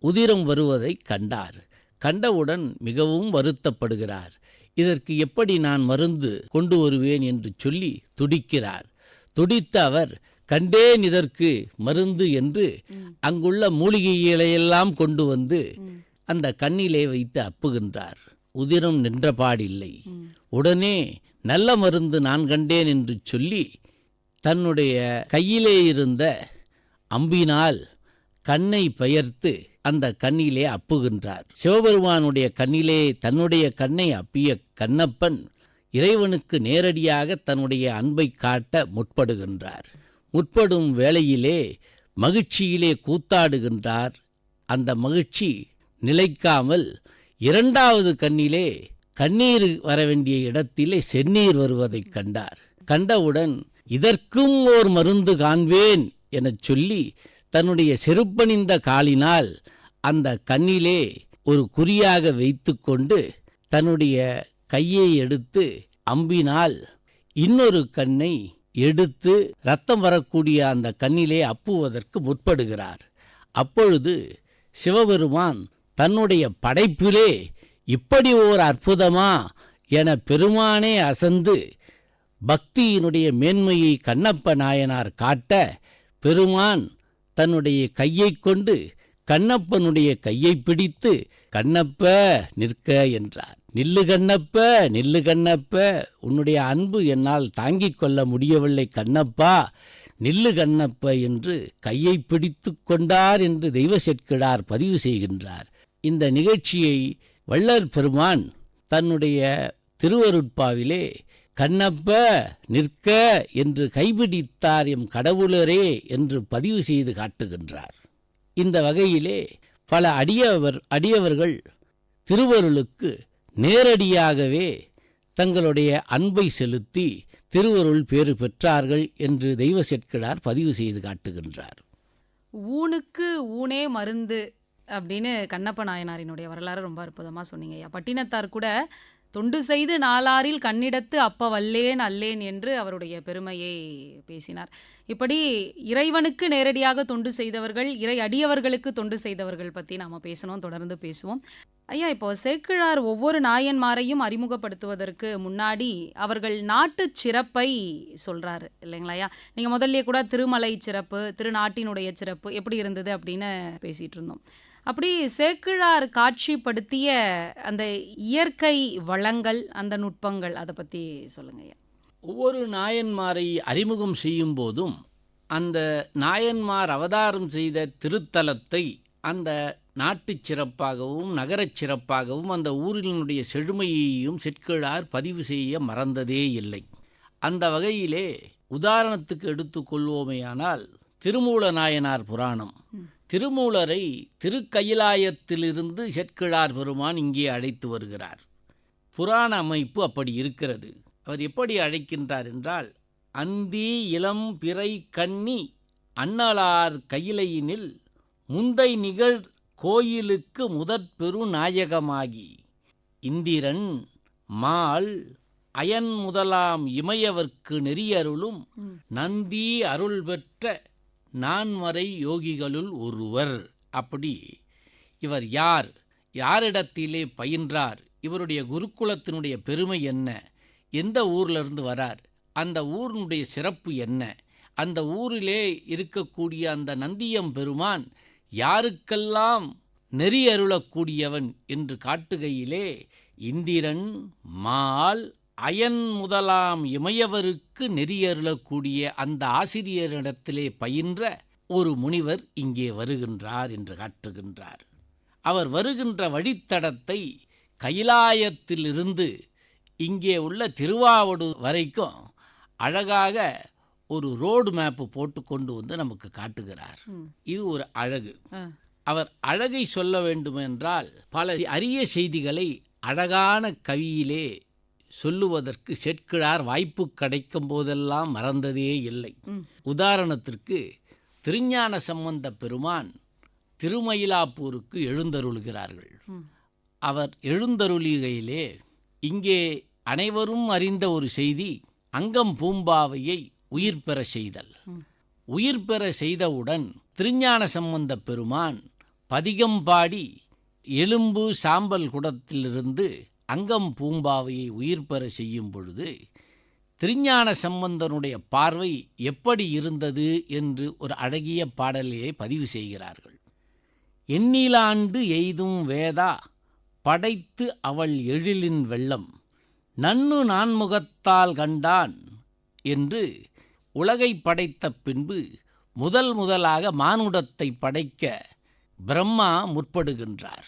உதிரம் வருவதை கண்டார். கண்டவுடன் மிகவும் வருத்தப்படுகிறார். இதற்கு எப்படி நான் மருந்து கொண்டு வருவேன் என்று சொல்லி துடிக்கிறார். துடித்த அவர் கண்டேன் இதற்கு மருந்து என்று அங்குள்ள மூலிகைகளையெல்லாம் கொண்டு வந்து அந்த கண்ணிலே வைத்து அப்புகின்றார். உதிரம் நின்றபாடில்லை. உடனே நல்ல மருந்து நான் கண்டேன் என்று சொல்லி தன்னுடைய கையிலே இருந்த அம்பினால் கண்ணை பெயர்த்து அந்த கண்ணிலே அப்புகின்றார். சிவபெருமானுடைய கண்ணிலே தன்னுடைய கண்ணை அப்பிய கண்ணப்பன் இறைவனுக்கு நேரடியாக தன்னுடைய அன்பை காட்ட முற்படுகின்றார். முற்படும் வேளையிலே மகிழ்ச்சியிலே கூத்தாடுகின்றார். அந்த மகிழ்ச்சி நிலைக்காமல் இரண்டாவது கண்ணிலே கண்ணீர் வர வேண்டிய இடத்திலே செந்நீர் வருவதைக் கண்டார். கண்டவுடன் இதற்கும் ஓர் மருந்து காண்பேன் எனச் சொல்லி தன்னுடைய செருப்பணிந்த காலினால் அந்த கண்ணிலே ஒரு குறியாக வைத்து கொண்டு தன்னுடைய கையை எடுத்து அம்பினால் இன்னொரு கண்ணை எடுத்து இரத்தம் வரக்கூடிய அந்த கண்ணிலே அப்புவதற்கு முற்படுகிறார். அப்பொழுது சிவபெருமான் தன்னுடைய படைப்பிலே இப்படி ஓர் அற்புதமா என பெருமானே அசந்து பக்தியினுடைய மேன்மையை கண்ணப்ப நாயனார் காட்ட பெருமான் தன்னுடைய கையைக் கொண்டு கண்ணப்பனுடைய கையை பிடித்து கண்ணப்ப நிற்க என்றார். நில்லு கண்ணப்ப, நில்லு கண்ணப்ப, உன்னுடைய அன்பு என்னால் தாங்கிக் கொள்ள முடியவில்லை கண்ணப்பா, நில்லு கண்ணப்ப என்று கையை பிடித்து கொண்டார் என்று தெய்வ செட்கிழார் பதிவு செய்கின்றார். இந்த நிகழ்ச்சியை வள்ளற் பெருமான் தன்னுடைய திருவருட்பாவிலே கண்ணப்ப நிற்க என்று கைபிடித்தார் எம் கடவுளரே என்று பதிவு செய்து காட்டுகின்றார். இந்த வகையிலே பல அடியவர்கள் திருவருளுக்கு நேரடியாகவே தங்களுடைய அன்பை செலுத்தி திருவருள் பேறு பெற்றார்கள் என்று தெய்வ செட்கிழார் பதிவு செய்து காட்டுகின்றார். ஊனுக்கு ஊனே மருந்து அப்படின்னு கண்ணப்ப நாயனாரினுடைய வரலாறு ரொம்ப அற்புதமாக சொன்னீங்க ஐயா. பட்டினத்தார் கூட தொண்டு செய்து நாளாரில் கண்ணிடத்து அப்ப வல்லேன் அல்லேன் என்று அவருடைய பெருமையை பேசினார். இப்படி இறைவனுக்கு நேரடியாக தொண்டு செய்தவர்கள், இறை அடியவர்களுக்கு தொண்டு செய்தவர்கள் பற்றி நாம் பேசணும், தொடர்ந்து பேசுவோம். ஐயா, இப்போ சேக்கிழார் ஒவ்வொரு நாயன்மாரையும் அறிமுகப்படுத்துவதற்கு முன்னாடி அவர்கள் நாட்டு சிறப்பை சொல்கிறாரு இல்லைங்களா ஐயா? நீங்கள் முதல்ல கூட திருமலை சிறப்பு, திருநாட்டினுடைய சிறப்பு எப்படி இருந்தது அப்படின்னு பேசிகிட்டு இருந்தோம். அப்படி சேக்கிழார் காட்சிப்படுத்திய அந்த இயற்கை வளங்கள், அந்த நுட்பங்கள், அதை பற்றி சொல்லுங்க ஐயா. ஒவ்வொரு நாயன்மாரை அறிமுகம் செய்யும் போதும் அந்த நாயன்மார் அவதாரம் செய்த திருத்தலத்தை அந்த நாட்டுச் சிறப்பாகவும் நகரச் சிறப்பாகவும் அந்த ஊரினுடைய செழுமையையும் செட்கிழார் பதிவு செய்ய மறந்ததே இல்லை. அந்த வகையிலே உதாரணத்துக்கு எடுத்துக்கொள்வோமேயானால் திருமூல நாயனார் புராணம். திருமூலரை திருக்கயிலாயத்திலிருந்து செட்கிழார் பெருமான் இங்கே அழைத்து வருகிறார். புராண அமைப்பு அப்படி இருக்கிறது. அவர் எப்படி அழைக்கின்றார் என்றால், அந்தி இளம் பிறை கன்னி அண்ணலார் கையிலையினில் முந்தை நிகழ் கோயிலுக்கு முதற்பெரு நாயகமாகி இந்திரன் மால் அயன் முதலாம் இமையவர்க்கு நெறியருளும் நந்தி அருள் பெற்ற நான்மறை யோகிகளுள் ஒருவர். அப்படி இவர் யார், யாரிடத்திலே பயின்றார், இவருடைய குருகுலத்தினுடைய பெருமை என்ன, எந்த ஊரிலிருந்து வரார், அந்த ஊரினுடைய சிறப்பு என்ன, அந்த ஊரிலே இருக்கக்கூடிய அந்த நந்தியம் பெருமான் யாருக்கெல்லாம் நெறி அருளக்கூடியவன் என்று காட்டுகையிலே இந்திரன் மால் அயன் முதலாம் இமையவருக்கு நெறியருளக்கூடிய அந்த ஆசிரியரிடத்திலே பயின்ற ஒரு முனிவர் இங்கே வருகின்றார் என்று காட்டுகின்றார். அவர் வருகின்ற வழித்தடத்தை கைலாயத்திலிருந்து இங்கே உள்ள திருவாவடுதுறை வரைக்கும் அழகாக ஒரு ரோடு மேப்பு போட்டு கொண்டு வந்து நமக்கு காட்டுகிறார். இது ஒரு அழகு. அவர் அழகை சொல்ல வேண்டுமென்றால் பல அரிய செய்திகளை அழகான கவியிலே சொல்லுவதற்கு செட்கிழார் வாய்ப்பு கிடைக்கும் போதெல்லாம் மறந்ததே இல்லை. உதாரணத்திற்கு திருஞான சம்பந்த பெருமான் திருமயிலாப்பூருக்கு எழுந்தருளுகிறார்கள். அவர் எழுந்தருளிகையிலே இங்கே அனைவரும் அறிந்த ஒரு செய்தி, அங்கம் பூம்பாவையை உயிர் பெற செய்தல். உயிர் பெற செய்தவுடன் திருஞான சம்பந்த பெருமான் பதிகம் பாடி எலும்பு சாம்பல் குடத்திலிருந்து அங்கம் பூம்பாவையை உயிர் பெற செய்யும் பொழுது திருஞான சம்பந்தனுடைய பார்வை எப்படி இருந்தது என்று ஒரு அழகிய பாடலையை பதிவு செய்கிறார்கள். எண்ணிலாண்டு எய்தும் வேதா படைத்து அவள் எழிலின் வெள்ளம் நன்னு நான்முகத்தால் கண்டான் என்று உலகை படைத்த பின்பு முதலாக மானுடத்தை படைக்க பிரம்மா முற்படுகின்றார்.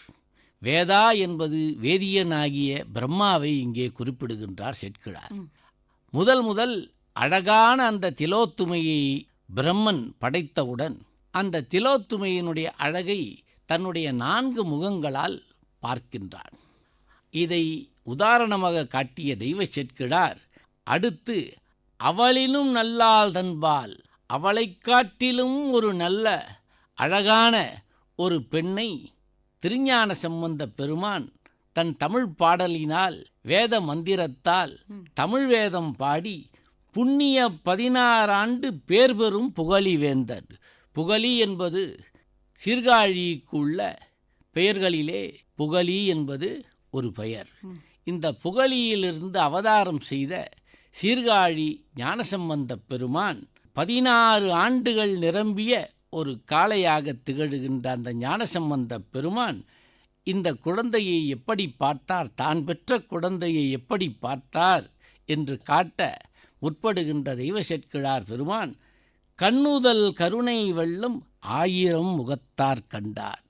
வேதா என்பது வேதியனாகிய பிரம்மாவை இங்கே குறிப்பிடுகின்றார் செட்கிழார். முதல் அழகான அந்த திலோத்துமையை பிரம்மன் படைத்தவுடன் அந்த திலோத்துமையினுடைய அழகை தன்னுடைய 4 முகங்களால் பார்க்கின்றான். இதை உதாரணமாக காட்டிய தெய்வ செட்கிழார் அடுத்து அவளினும் நல்லாள் தன்பால், அவளை காட்டிலும் ஒரு நல்ல அழகான ஒரு பெண்ணை திருஞான சம்பந்த பெருமான் தன் தமிழ் பாடலினால் வேத மந்திரத்தால் தமிழ் வேதம் பாடி புண்ணிய 16 ஆண்டு பேர் பெறும் புகழி வேந்தர். புகழி என்பது சீர்காழிக்குள்ள பெயர்களிலே புகழி என்பது ஒரு பெயர். இந்த புகழியிலிருந்து அவதாரம் செய்த சீர்காழி ஞானசம்பந்தப் பெருமான் 16 ஆண்டுகள் நிரம்பிய ஒரு காளையாக திகழ்கின்ற அந்த ஞானசம்பந்தப் பெருமான் இந்த குழந்தையை எப்படி பார்த்தார், தான் பெற்ற குழந்தையை எப்படி பார்த்தார் என்று காட்ட முற்படுகின்ற தெய்வ செட்கிழார் பெருமான் கண்ணுதல் கருணை வெள்ளம் 1000 முகத்தார் கண்டார்.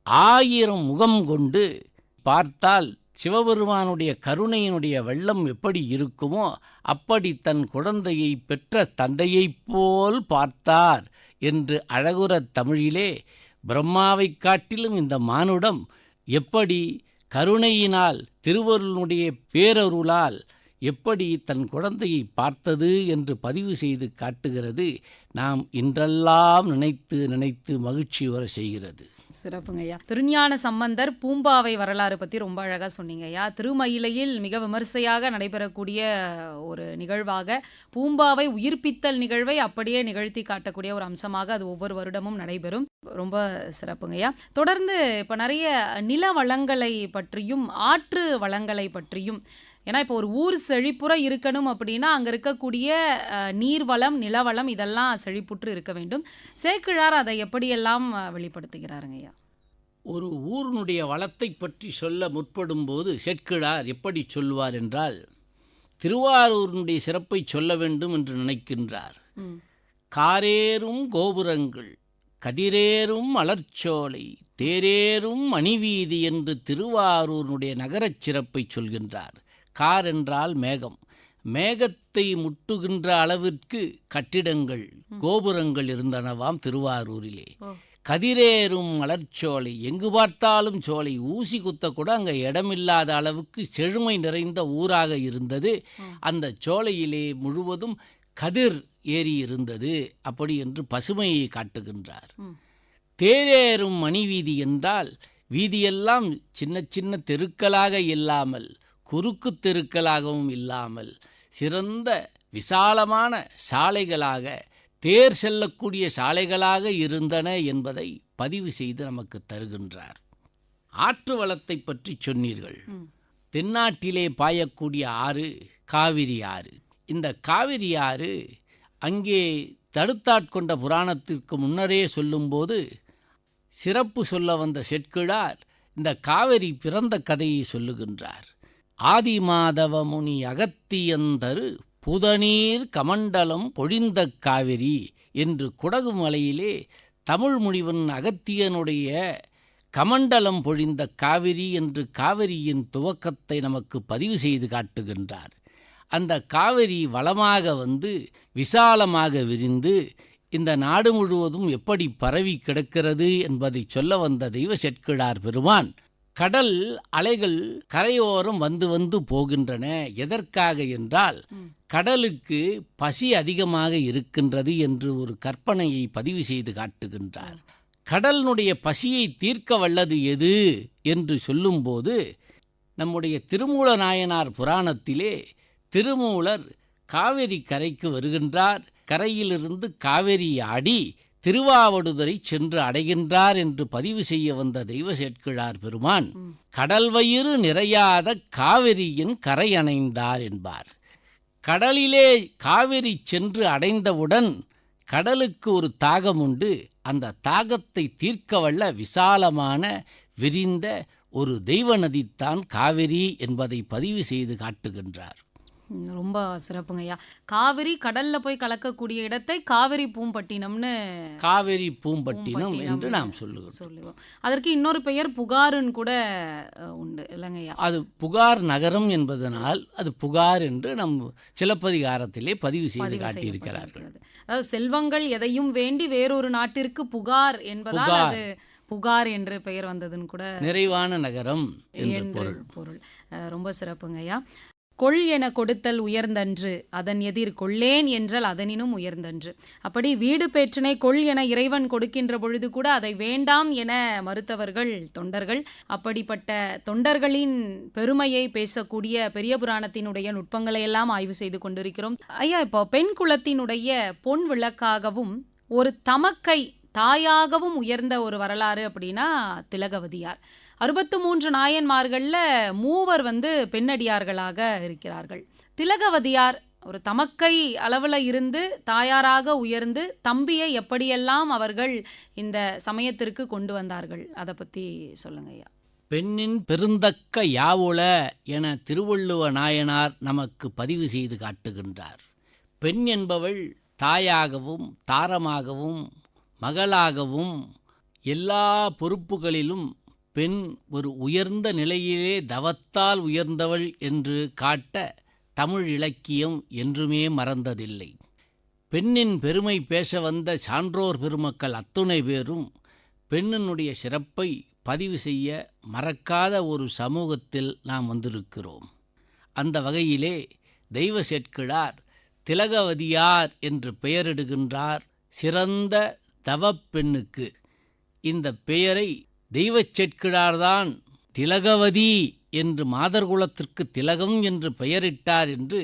1000 முகம் கொண்டு பார்த்தால் சிவபெருமானுடைய கருணையினுடைய வெள்ளம் எப்படி இருக்குமோ அப்படி தன் குழந்தையை பெற்ற தந்தையைப் போல் பார்த்தார் என்று அழகுறத் தமிழிலே பிரம்மாவைக் காட்டிலும் இந்த மானுடம் எப்படி கருணையினால் திருவருளுடைய பேரருளால் எப்படி தன் குழந்தையை பார்த்தது என்று பதிவு செய்து காட்டுகிறது. நாம் இன்றெல்லாம் நினைத்து நினைத்து மகிழ்ச்சி வர செய்கிறது. சிறப்புங்கய்யா. திருஞான சம்பந்தர் பூம்பாவை வரலாறு பற்றி ரொம்ப அழகாக சொன்னீங்கய்யா. திருமயிலையில் மிக விமர்சையாக நடைபெறக்கூடிய ஒரு நிகழ்வாக பூம்பாவை உயிர்ப்பித்தல் நிகழ்வை அப்படியே நிகழ்த்தி காட்டக்கூடிய ஒரு அம்சமாக அது ஒவ்வொரு வருடமும் நடைபெறும். ரொம்ப சிறப்புங்கய்யா. தொடர்ந்து இப்போ நிறைய நில வளங்களை பற்றியும் ஆற்று வளங்களை பற்றியும், ஏன்னா இப்போ ஒரு ஊர் செழிப்புற இருக்கணும் அப்படின்னா அங்கே இருக்கக்கூடிய நீர்வளம் நிலவளம் இதெல்லாம் செழிப்புற்று இருக்க வேண்டும். சேக்கிழார் அதை எப்படியெல்லாம் வெளிப்படுத்துகிறாருங்கய்யா? ஒரு ஊரினுடைய வளத்தை பற்றி சொல்ல முற்படும்போது செட்கிழார் எப்படி சொல்வார் என்றால், திருவாரூரினுடைய சிறப்பை சொல்ல வேண்டும் என்று நினைக்கின்றார். காரேறும் கோபுரங்கள், கதிரேறும் மலர்ச்சோலை, தேரேறும் மணிவீதி என்று திருவாரூரினுடைய நகரச் சிறப்பை சொல்கின்றார். கார் என்றால் மேகம். மேகத்தை முட்டுகின்ற அளவிற்கு கட்டிடங்கள் கோபுரங்கள் இருந்தனவாம் திருவாரூரிலே. கதிரேறும் மலர்ச்சோலை, எங்கு பார்த்தாலும் சோலை, ஊசி குத்த கூட அங்கே இடமில்லாத அளவுக்கு செழுமை நிறைந்த ஊராக இருந்தது. அந்த சோலையிலே முழுவதும் கதிர் ஏறி இருந்தது. அப்படி என்று பசுமையை காட்டுகின்றார். தேரேறும் மணிவீதி என்றால் வீதியெல்லாம் சின்ன சின்ன தெருக்களாக இல்லாமல் குறுக்கு தெருக்களாகவும் இல்லாமல் சிறந்த விசாலமான சாலைகளாக, தேர் செல்லக்கூடிய சாலைகளாக இருந்தன என்பதை பதிவு செய்து நமக்கு தருகின்றார். ஆற்று வளத்தை பற்றி சொன்னீர்கள். தென்னாட்டிலே பாயக்கூடிய ஆறு காவிரி ஆறு. இந்த காவிரி ஆறு அங்கே தடுத்தாட்கொண்ட புராணத்திற்கு முன்னரே சொல்லும்போது சிறப்பு சொல்ல வந்த செட்கிழார் இந்த காவிரி பிறந்த கதையை சொல்லுகின்றார். ஆதிமாதவ முனி அகத்தியந்தரு புதநீர் கமண்டலம் பொழிந்த காவிரி என்று குடகு மலையிலே தமிழ் முனிவன் அகத்தியனுடைய கமண்டலம் பொழிந்த காவிரி என்று காவிரியின் துவக்கத்தை நமக்கு பதிவு செய்து காட்டுகின்றார். அந்த காவிரி வளமாக வந்து விசாலமாக விரிந்து இந்த நாடு முழுவதும் எப்படி பரவி கிடக்கிறது என்பதை சொல்ல வந்த தெய்வ செட்கிழார் பெருமான், கடல் அலைகள் கரையோரம் வந்து வந்து போகின்றன. எதற்காக என்றால் கடலுக்கு பசி அதிகமாக இருக்கின்றது என்று ஒரு கற்பனையை பதிவு செய்து காட்டுகின்றார். கடலினுடைய பசியை தீர்க்க வல்லது எது என்று சொல்லும்போது நம்முடைய திருமூல நாயனார் புராணத்திலே திருமூலர் காவிரி கரைக்கு வருகின்றார். கரையிலிருந்து காவிரி ஆடி திருவாவடுதுறை சென்று அடைகின்றார் என்று பதிவு செய்ய வந்த தெய்வ செட்கிழார் பெருமான் கடல் வயிறு நிறையாத காவிரியின் கரை அணைந்தார் என்பார். கடலிலே காவிரி சென்று அடைந்தவுடன் கடலுக்கு ஒரு தாகம் உண்டு. அந்த தாகத்தை தீர்க்க வல்ல விசாலமான விரிந்த ஒரு தெய்வ நதித்தான் காவிரி என்பதை பதிவு செய்து காட்டுகின்றார். ரொம்ப சிறப்புங்கய்யா. காவிரி கடல்ல போய் கலக்கக்கூடிய இடத்தை காவிரி பூம்பட்டினம்னு காவிரி பூம்பட்டினம் என்று நாம் சொல்லுவோம். அதற்கு இன்னொரு பெயர் புகாருன்னு கூட உண்டு இல்லைங்கய்யா? அது புகார் நகரம் என்பதனால் அது புகார் என்று நம் சிலப்பதிகாரத்திலே பதிவு செய்து காட்டியிருக்கிறார்கள். அதாவது செல்வங்கள் எதையும் வேண்டி வேறொரு நாட்டிற்கு புகார் என்பதால் அது புகார் என்று பெயர் வந்ததுன்னு கூட, நிறைவான நகரம் என்று பொருள். ரொம்ப சிறப்புங்கய்யா. கொள் என கொடுத்தல் உயர்ந்தன்று, அதன் எதிர் கொள்ளேன் என்றால் அதனினும் உயர்ந்தன்று. அப்படி வீடு பேற்றினை கொள் என இறைவன் கொடுக்கின்ற பொழுது கூட அதை வேண்டாம் என மறுத்தவர்கள் தொண்டர்கள். அப்படிப்பட்ட தொண்டர்களின் பெருமையை பேசக்கூடிய பெரிய புராணத்தினுடைய நுட்பங்களை எல்லாம் ஆய்வு செய்து கொண்டிருக்கிறோம். ஐயா, இப்போ பெண் குலத்தினுடைய பொன் விளக்காகவும் ஒரு தமக்கை தாயாகவும் உயர்ந்த ஒரு வரலாறு அப்படின்னா திலகவதியார். 63 நாயன்மார்களில் 3 பெண்ணடியார்களாக இருக்கிறார்கள். திலகவதியார் ஒரு தமக்கை அளவில் இருந்து தாயாராக உயர்ந்து தம்பியை எப்படியெல்லாம் அவர்கள் இந்த சமயத்திற்கு கொண்டு வந்தார்கள், அதை பற்றி சொல்லுங்க ஐயா. பெண்ணின் பெருந்தக்க யாவுள என திருவள்ளுவ நாயனார் நமக்கு பதிவு செய்து காட்டுகின்றார். பெண் என்பவள் தாயாகவும் தாரமாகவும் மகளாகவும் எல்லா பொறுப்புகளிலும் பெண் ஒரு உயர்ந்த நிலையிலே தவத்தால் உயர்ந்தவள் என்று காட்ட தமிழ் இலக்கியம் என்றுமே மறந்ததில்லை. பெண்ணின் பெருமை பேச வந்த சான்றோர் பெருமக்கள் அத்துணை பேரும் பெண்ணினுடைய சிறப்பை பதிவு செய்ய மறக்காத ஒரு சமூகத்தில் நாம் வந்திருக்கிறோம். அந்த வகையிலே தெய்வ சேட்கிழார் திலகவதியார் என்று பெயரிடுகின்றார் சிறந்த தவப்பெண்ணுக்கு. இந்த பெயரை தெய்வச் சேட்கிழார்தான் திலகவதி என்று மாதர்குலத்திற்கு திலகம் என்று பெயரிட்டார் என்று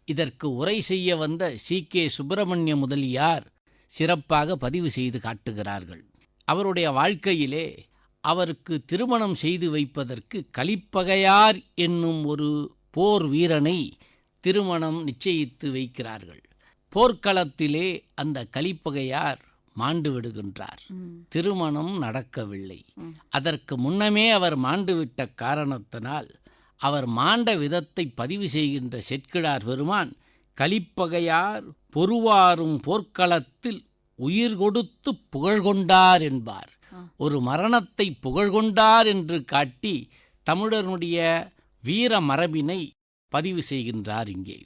இதற்கு உரை செய்ய வந்த சி.கே. சுப்பிரமணிய முதலியார் சிறப்பாக பதிவு செய்து காட்டுகிறார்கள். அவருடைய வாழ்க்கையிலே அவருக்கு திருமணம் செய்து வைப்பதற்கு கலிப்பகையார் என்னும் ஒரு போர் வீரனை திருமணம் நிச்சயித்து வைக்கிறார்கள். போர்க்களத்திலே அந்த கலிப்பகையார் மாண்டு விடுகின்றார். திருமணம் நடக்கவில்லை. அதற்கு முன்னமே அவர் மாண்டுவிட்ட காரணத்தினால் அவர் மாண்ட விதத்தை பதிவு செய்கின்ற செட்கிழார் பெருமான் கலிப்பகையார் பொறுவாரும் போர்க்களத்தில் உயிர் கொடுத்து புகழ்கொண்டார் என்பார். ஒரு மரணத்தை புகழ்கொண்டார் என்று காட்டி தமிழருடைய வீர மரபினை பதிவு செய்கின்றார். இங்கே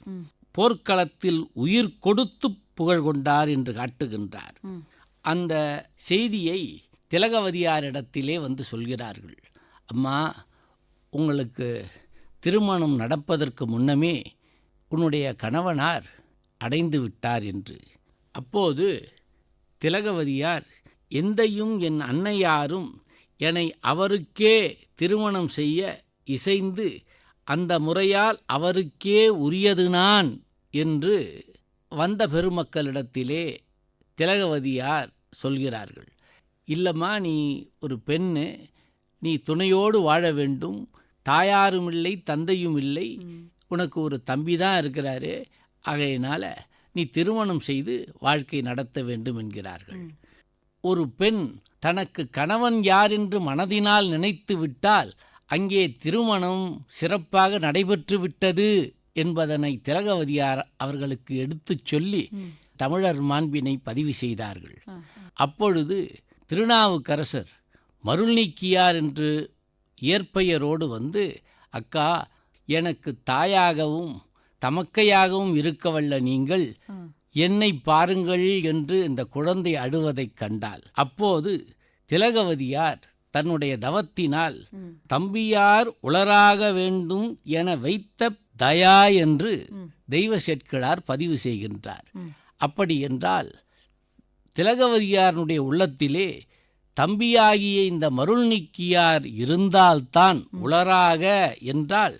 போர்க்களத்தில் உயிர் கொடுத்து புகழ்கொண்டார் என்று காட்டுகின்றார். அந்த செய்தியை திலகவதியாரிடத்திலே வந்து சொல்கிறார்கள். அம்மா, உங்களுக்கு திருமணம் நடப்பதற்கு முன்னமே உன்னுடைய கணவனார் அடைந்து விட்டார் என்று. அப்போது திலகவதியார், எந்தையும் என் அன்னையாரும் என்னை அவருக்கே திருமணம் செய்ய இசைந்து அந்த முறையால் அவருக்கே உரியது நான் என்று வந்த பெருமக்களிடத்திலே திலகவதியார் சொல்கிறார்கள். இல்லம்மா, நீ ஒரு பெண்ணு, நீ துணையோடு வாழ வேண்டும், தாயாரும் இல்லை தந்தையும் இல்லை, உனக்கு ஒரு தம்பி தான் இருக்கிறாரு, ஆகையினால நீ திருமணம் செய்து வாழ்க்கை நடத்த வேண்டும் என்கிறார்கள். ஒரு பெண் தனக்கு கணவன் யார் என்று மனதினால் நினைத்து விட்டால் அங்கே திருமணம் சிறப்பாக நடைபெற்று விட்டது என்பதனை திலகவதியார் அவர்களுக்கு எடுத்துச் சொல்லி தமிழர் மாண்பினை பதிவு செய்தார்கள். அப்பொழுது திருநாவுக்கரசர் மருள்நீக்கியார் என்று இயற்பெயரோடு வந்து, அக்கா, எனக்கு தாயாகவும் தமக்கையாகவும் இருக்கவல்ல நீங்கள் என்னை பாருங்கள் என்று இந்த குழந்தை அழுவதைக் கண்டாள். அப்போது திலகவதியார் தன்னுடைய தவத்தினால் தம்பியார் உளராக வேண்டும் என வைத்த தயா என்று தெய்வ சேட்கிழார் பதிவு செய்கின்றார். அப்படி என்றால் திலகவதியாருடைய உள்ளத்திலே தம்பியாகிய இந்த மருள்நீக்கியார் இருந்தால்தான் உளராக என்றால்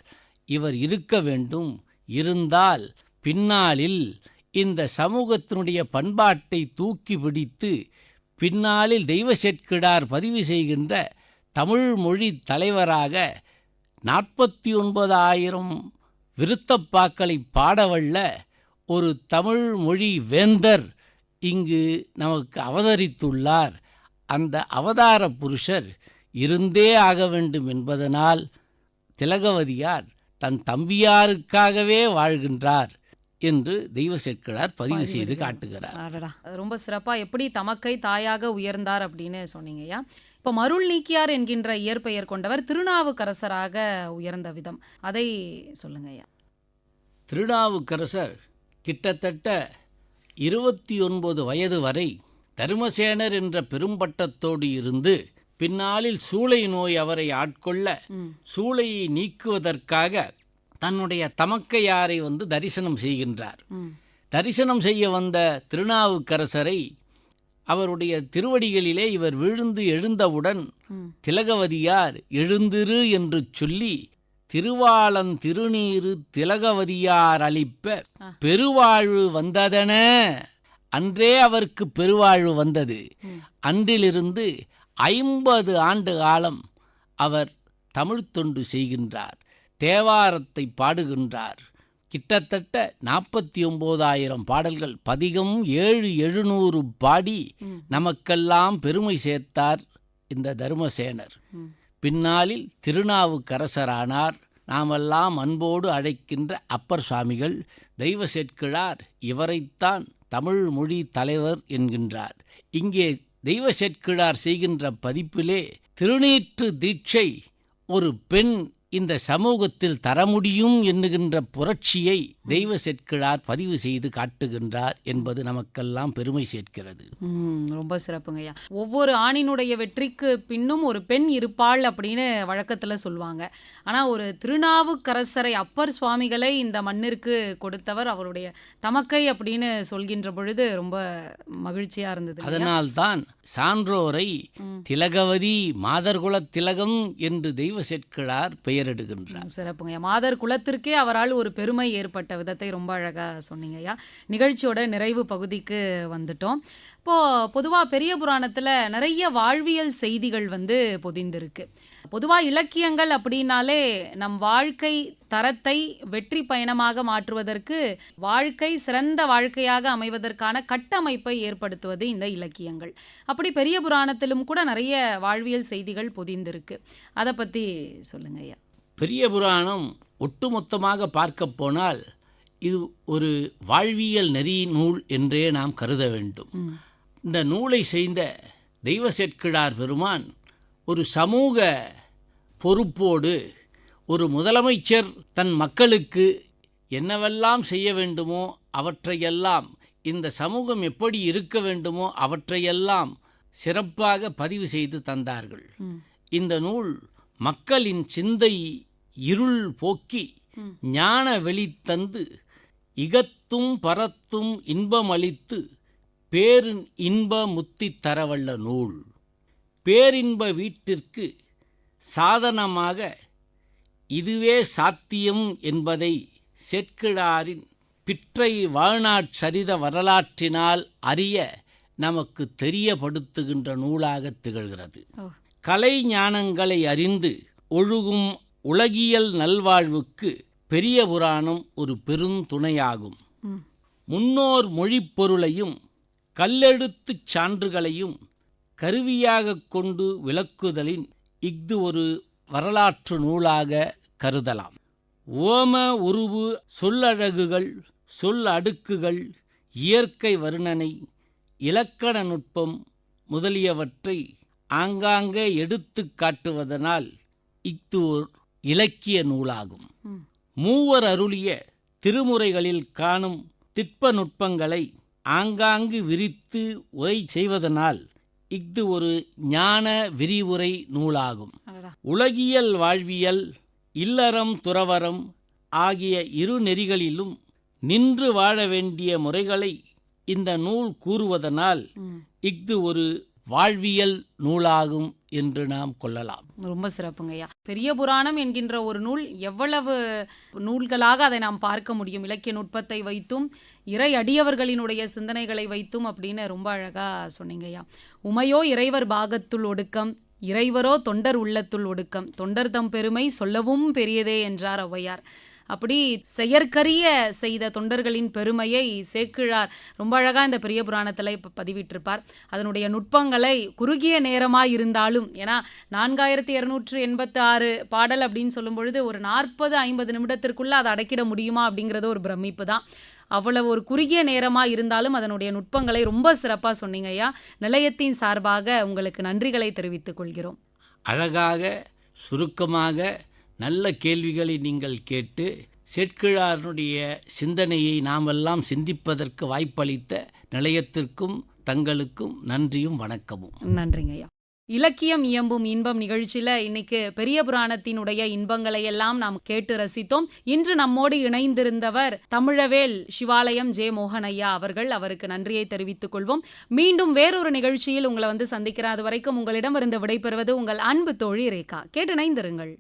இவர் இருக்க வேண்டும். இருந்தால் பின்னாளில் இந்த சமூகத்தினுடைய பண்பாட்டை தூக்கி பிடித்து பின்னாளில் தெய்வ சேட்கிழார் பதிவு செய்கின்ற தமிழ் மொழி தலைவராக 49,000 விருத்தப்பாக்களை பாடவல்ல ஒரு தமிழ் மொழி வேந்தர் இங்கு நமக்கு அவதரித்துள்ளார். அந்த அவதார புருஷர் இருந்தே ஆக வேண்டும் என்பதனால் திலகவதியார் தன் தம்பியாருக்காகவே வாழ்கின்றார் என்று தெய்வ சேட்கிழார் பதிவு செய்து காட்டுகிறார். ரொம்ப சிறப்பாக எப்படி தமக்கை தாயாக உயர்ந்தார் அப்படின்னு சொன்னீங்கய்யா. இப்போ மருள்நீக்கியார் என்கின்ற இயற்பெயர் கொண்டவர் திருநாவுக்கரசராக உயர்ந்த விதம் அதை சொல்லுங்கய்யா. திருநாவுக்கரசர் கிட்டத்தட்ட 29 வயது வரை தருமசேனர் என்ற பெரும்பட்டத்தோடு இருந்து பின்னாளில் சூளை நோய் அவரை ஆட்கொள்ள சூளையை நீக்குவதற்காக தன்னுடைய தமக்கையாரை வந்து தரிசனம் செய்கின்றார். தரிசனம் செய்ய வந்த திருநாவுக்கரசரை அவருடைய திருவடிகளிலே இவர் விழுந்து எழுந்தவுடன் திலகவதியார் எழுந்திரு என்று சொல்லி திருவாளன் திருநீரு திலகவதியார் அளிப்ப பெருவாழ்வு வந்ததென அன்றே அவருக்கு பெருவாழ்வு வந்தது. அன்றிலிருந்து 50 ஆண்டு காலம் அவர் தமிழ் தொண்டு செய்கின்றார், தேவாரத்தை பாடுகின்றார், கிட்டத்தட்ட 49,000 பாடல்கள், பதிகம் 700 பாடி நமக்கெல்லாம் பெருமை சேர்த்தார் இந்த தருமசேனர். பின்னாளில் திருநாவுக்கரசரானார். நாமெல்லாம் அன்போடு அழைக்கின்ற அப்பர் சுவாமிகள் தெய்வ சேக்கிழார் இவரைத்தான் தமிழ் மொழி தலைவர் என்கின்றார். இங்கே தெய்வ சேக்கிழார் செய்கின்ற பதிப்பிலே திருநீற்று தீட்சை ஒரு பெண் இந்த சமூகத்தில் தர முடியும் என்கின்ற புரட்சியை தெய்வ சேக்கிழார் பதிவு செய்து காட்டுகின்றார் என்பது நமக்கெல்லாம் பெருமை சேர்க்கிறது. ரொம்ப சிறப்புங்கய்யா. ஒவ்வொரு ஆணினுடைய வெற்றிக்கு பின்னும் ஒரு பெண் இருப்பாள் அப்படின்னு வழக்கத்தில் சொல்லுவாங்க. ஆனால் ஒரு திருநாவுக்கரசரை, அப்பர் சுவாமிகளை இந்த மண்ணிற்கு கொடுத்தவர் அவருடைய தமக்கை அப்படின்னு சொல்கின்ற பொழுது ரொம்ப மகிழ்ச்சியா இருந்தது. அதனால்தான் சான்றோரை திலகவதி, மாதர்குல திலகம் என்று தெய்வ சேக்கிழார் பெயரிடுகின்றார். சிறப்புங்கய்யா. மாதர் குலத்திற்கே அவரால் ஒரு பெருமை ஏற்பட்ட விதத்தை ரொம்ப அழகா சொன்னீங்கய்யா. நிகழ்ச்சியோட நிறைவு பகுதிக்கு வந்துட்டோம். இப்போது பொதுவாக பெரிய புராணத்தில் நிறைய வாழ்வியல் செய்திகள் பொதிந்திருக்கு. பொதுவாக இலக்கியங்கள் அப்படின்னாலே நம் வாழ்க்கை தரத்தை வெற்றி பயணமாக மாற்றுவதற்கு, வாழ்க்கை சிறந்த வாழ்க்கையாக அமைவதற்கான கட்டமைப்பை ஏற்படுத்துவது இந்த இலக்கியங்கள். அப்படி பெரிய புராணத்திலும் கூட நிறைய வாழ்வியல் செய்திகள் பொதிந்திருக்கு. அதை பற்றி சொல்லுங்க ஐயா. பெரிய புராணம் ஒட்டுமொத்தமாக பார்க்க போனால் இது ஒரு வாழ்வியல் நெறி நூல் என்றே நாம் கருத வேண்டும். இந்த நூலை செய்த தெய்வ சேக்கிழார் பெருமான் ஒரு சமூக பொறுப்போடு, ஒரு முதலமைச்சர் தன் மக்களுக்கு என்னவெல்லாம் செய்ய வேண்டுமோ அவற்றையெல்லாம், இந்த சமூகம் எப்படி இருக்க வேண்டுமோ அவற்றையெல்லாம் சிறப்பாக பதிவு செய்து தந்தார்கள். இந்த நூல் மக்களின் சிந்தை இருள் போக்கி ஞான வெளித்தந்து இகத்தும் பரத்தும் இன்பமளித்து பேரின் இன்ப முத்தி தரவல்ல நூல். பேரின்ப வீட்டிற்கு சாதனமாக இதுவே சாத்தியம் என்பதை சேக்கிழாரின் பிற்றை வாழ்நாட்சரித வரலாற்றினால் அறிய நமக்கு தெரியப்படுத்துகின்ற நூலாக திகழ்கிறது. கலை ஞானங்களை அறிந்து ஒழுகும் உலகியல் நல்வாழ்வுக்கு பெரிய புராணம் ஒரு பெருந்துணையாகும். முன்னோர் மொழிப்பொருளையும் கல்லெழுத்துச் சான்றுகளையும் கருவியாக கொண்டு விளக்குதலின் இஃது ஒரு வரலாற்று நூலாக கருதலாம். ஓம உருவு, சொல்லழகுகள், சொல் அடுக்குகள், இயற்கை வர்ணனை, இலக்கண நுட்பம் முதலியவற்றை ஆங்காங்கே எடுத்து காட்டுவதனால் இஃது ஓர் இலக்கிய நூலாகும். மூவர் அருளிய திருமுறைகளில் காணும் திட்ப நுட்பங்களை ஆங்காங்கு விரித்து உரை செய்வதனால் இஃது ஒரு ஞான விரிவுரை நூலாகும். உலகியல் வாழ்வியல், இல்லறம் துறவறம் ஆகிய இரு நெறிகளிலும் நின்று வாழ வேண்டிய முறைகளை இந்த நூல் கூறுவதனால் இஃது ஒரு வாழ்வியல் நூலாகும் என்று நாம் கொள்ளலாம். ரொம்ப சிறப்புங்கய்யா. பெரிய புராணம் என்கின்ற ஒரு நூல் எவ்வளவு நூல்களாக அதை நாம் பார்க்க முடியும், இலக்கிய நுட்பத்தை வைத்தும் இறை அடியவர்களினுடைய சிந்தனைகளை வைத்தும் அப்படின்னு ரொம்ப அழகா சொன்னீங்கய்யா. உமையோ இறைவர் பாகத்துள் ஒடுக்கம், இறைவரோ தொண்டர் உள்ளத்துள் ஒடுக்கம், தொண்டர் தம் பெருமை சொல்லவும் பெரியதே என்றார் ஔவையார். அப்படி செயற்கரிய செய்த தொண்டர்களின் பெருமையை சேக்கிழார் ரொம்ப அழகாக இந்த பெரிய புராணத்தில் பதிவிட்டிருப்பார். அதனுடைய நுட்பங்களை குறுகிய நேரமாக இருந்தாலும், ஏன்னா 4286 பாடல் அப்படின்னு சொல்லும் பொழுது ஒரு 40-50 நிமிடத்திற்குள்ளே அதை அடக்கிட முடியுமா அப்படிங்கிறது ஒரு பிரமிப்பு தான். அவ்வளவு ஒரு குறுகிய நேரமாக இருந்தாலும் அதனுடைய நுட்பங்களை ரொம்ப சிறப்பாக சொன்னீங்க ஐயா. நிலையத்தின் சார்பாக உங்களுக்கு நன்றிகளை தெரிவித்துக் கொள்கிறோம். அழகாக சுருக்கமாக நல்ல கேள்விகளை நீங்கள் கேட்டு சேக்கிழாருடைய சிந்தனையை நாமெல்லாம் சிந்திப்பதற்கு வாய்ப்பளித்த நிலையத்திற்கும் தங்களுக்கும் நன்றியும் வணக்கமும். நன்றிங்க ஐயா. இலக்கியம் இயம்பும் இன்பம் நிகழ்ச்சியில் இன்னைக்கு பெரிய புராணத்தினுடைய இன்பங்களை எல்லாம் நாம் கேட்டு ரசித்தோம். இன்று நம்மோடு இணைந்திருந்தவர் தமிழவேல் சிவாலயம் ஜே மோகன் ஐயா அவர்கள். அவருக்கு நன்றியை தெரிவித்துக் கொள்வோம். மீண்டும் வேறொரு நிகழ்ச்சியில் உங்களை சந்திக்கிறேன். அது வரைக்கும் உங்களிடமிருந்து விடைபெறுவது உங்கள் அன்பு தோழி ரேகா. கேட்டு இணைந்திருங்கள்.